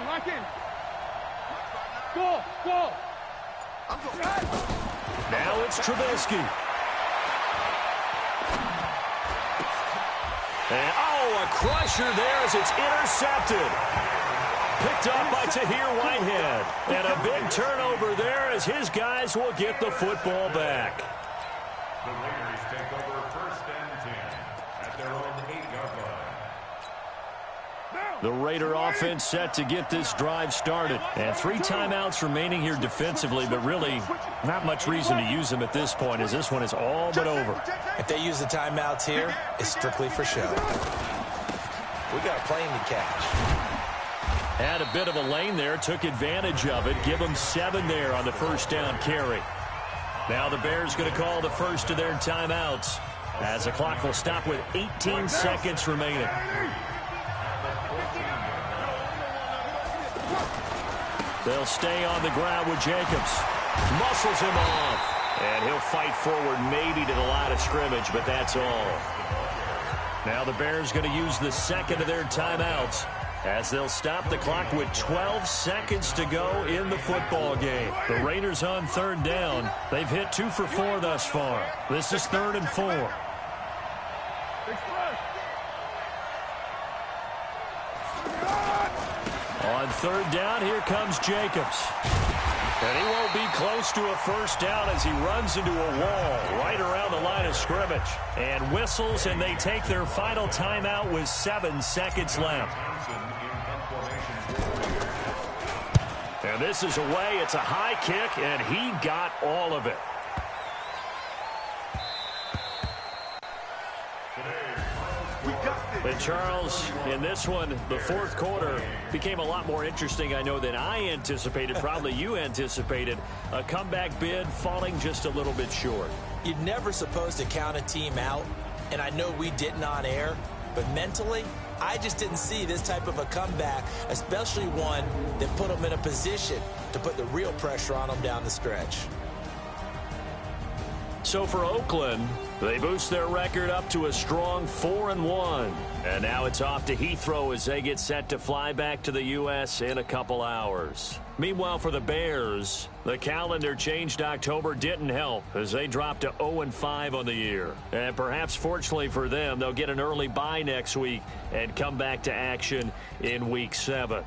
Lock in. Go. Now it's Trubisky. And, a crusher there as it's intercepted. Picked up by Tahir Whitehead. And a big turnover there as his guys will get the football back. The Raiders take over 1st and 10 at their own 8-yard line. The Raider offense set to get this drive started. And 3 timeouts remaining here defensively, but really not much reason to use them at this point as this one is all but over. If they use the timeouts here, it's strictly for show. We got a plane to catch. Had a bit of a lane there, took advantage of it. Give them 7 there on the first down carry. Now the Bears going to call the first of their timeouts as the clock will stop with 18 seconds remaining. They'll stay on the ground with Jacobs. Muscles him off. And he'll fight forward maybe to the line of scrimmage, but that's all. Now the Bears going to use the second of their timeouts as they'll stop the clock with 12 seconds to go in the football game. The Raiders on 3rd down. They've hit 2 for 4 thus far. This is 3rd and 4. On 3rd down, here comes Jacobs. And he won't be close to a first down as he runs into a wall right around the line of scrimmage. And whistles, and they take their final timeout with 7 seconds left. And this is away. It's a high kick, and he got all of it. And Charles, in this one, the 4th quarter became a lot more interesting, I know, than I anticipated. Probably you anticipated. A comeback bid falling just a little bit short. You're never supposed to count a team out, and I know we didn't on air, but mentally, I just didn't see this type of a comeback, especially one that put them in a position to put the real pressure on them down the stretch. So for Oakland, they boost their record up to a strong 4-1. And now it's off to Heathrow as they get set to fly back to the U.S. in a couple hours. Meanwhile, for the Bears, the calendar change to October didn't help as they dropped to 0-5 on the year. And perhaps fortunately for them, they'll get an early bye next week and come back to action in Week 7.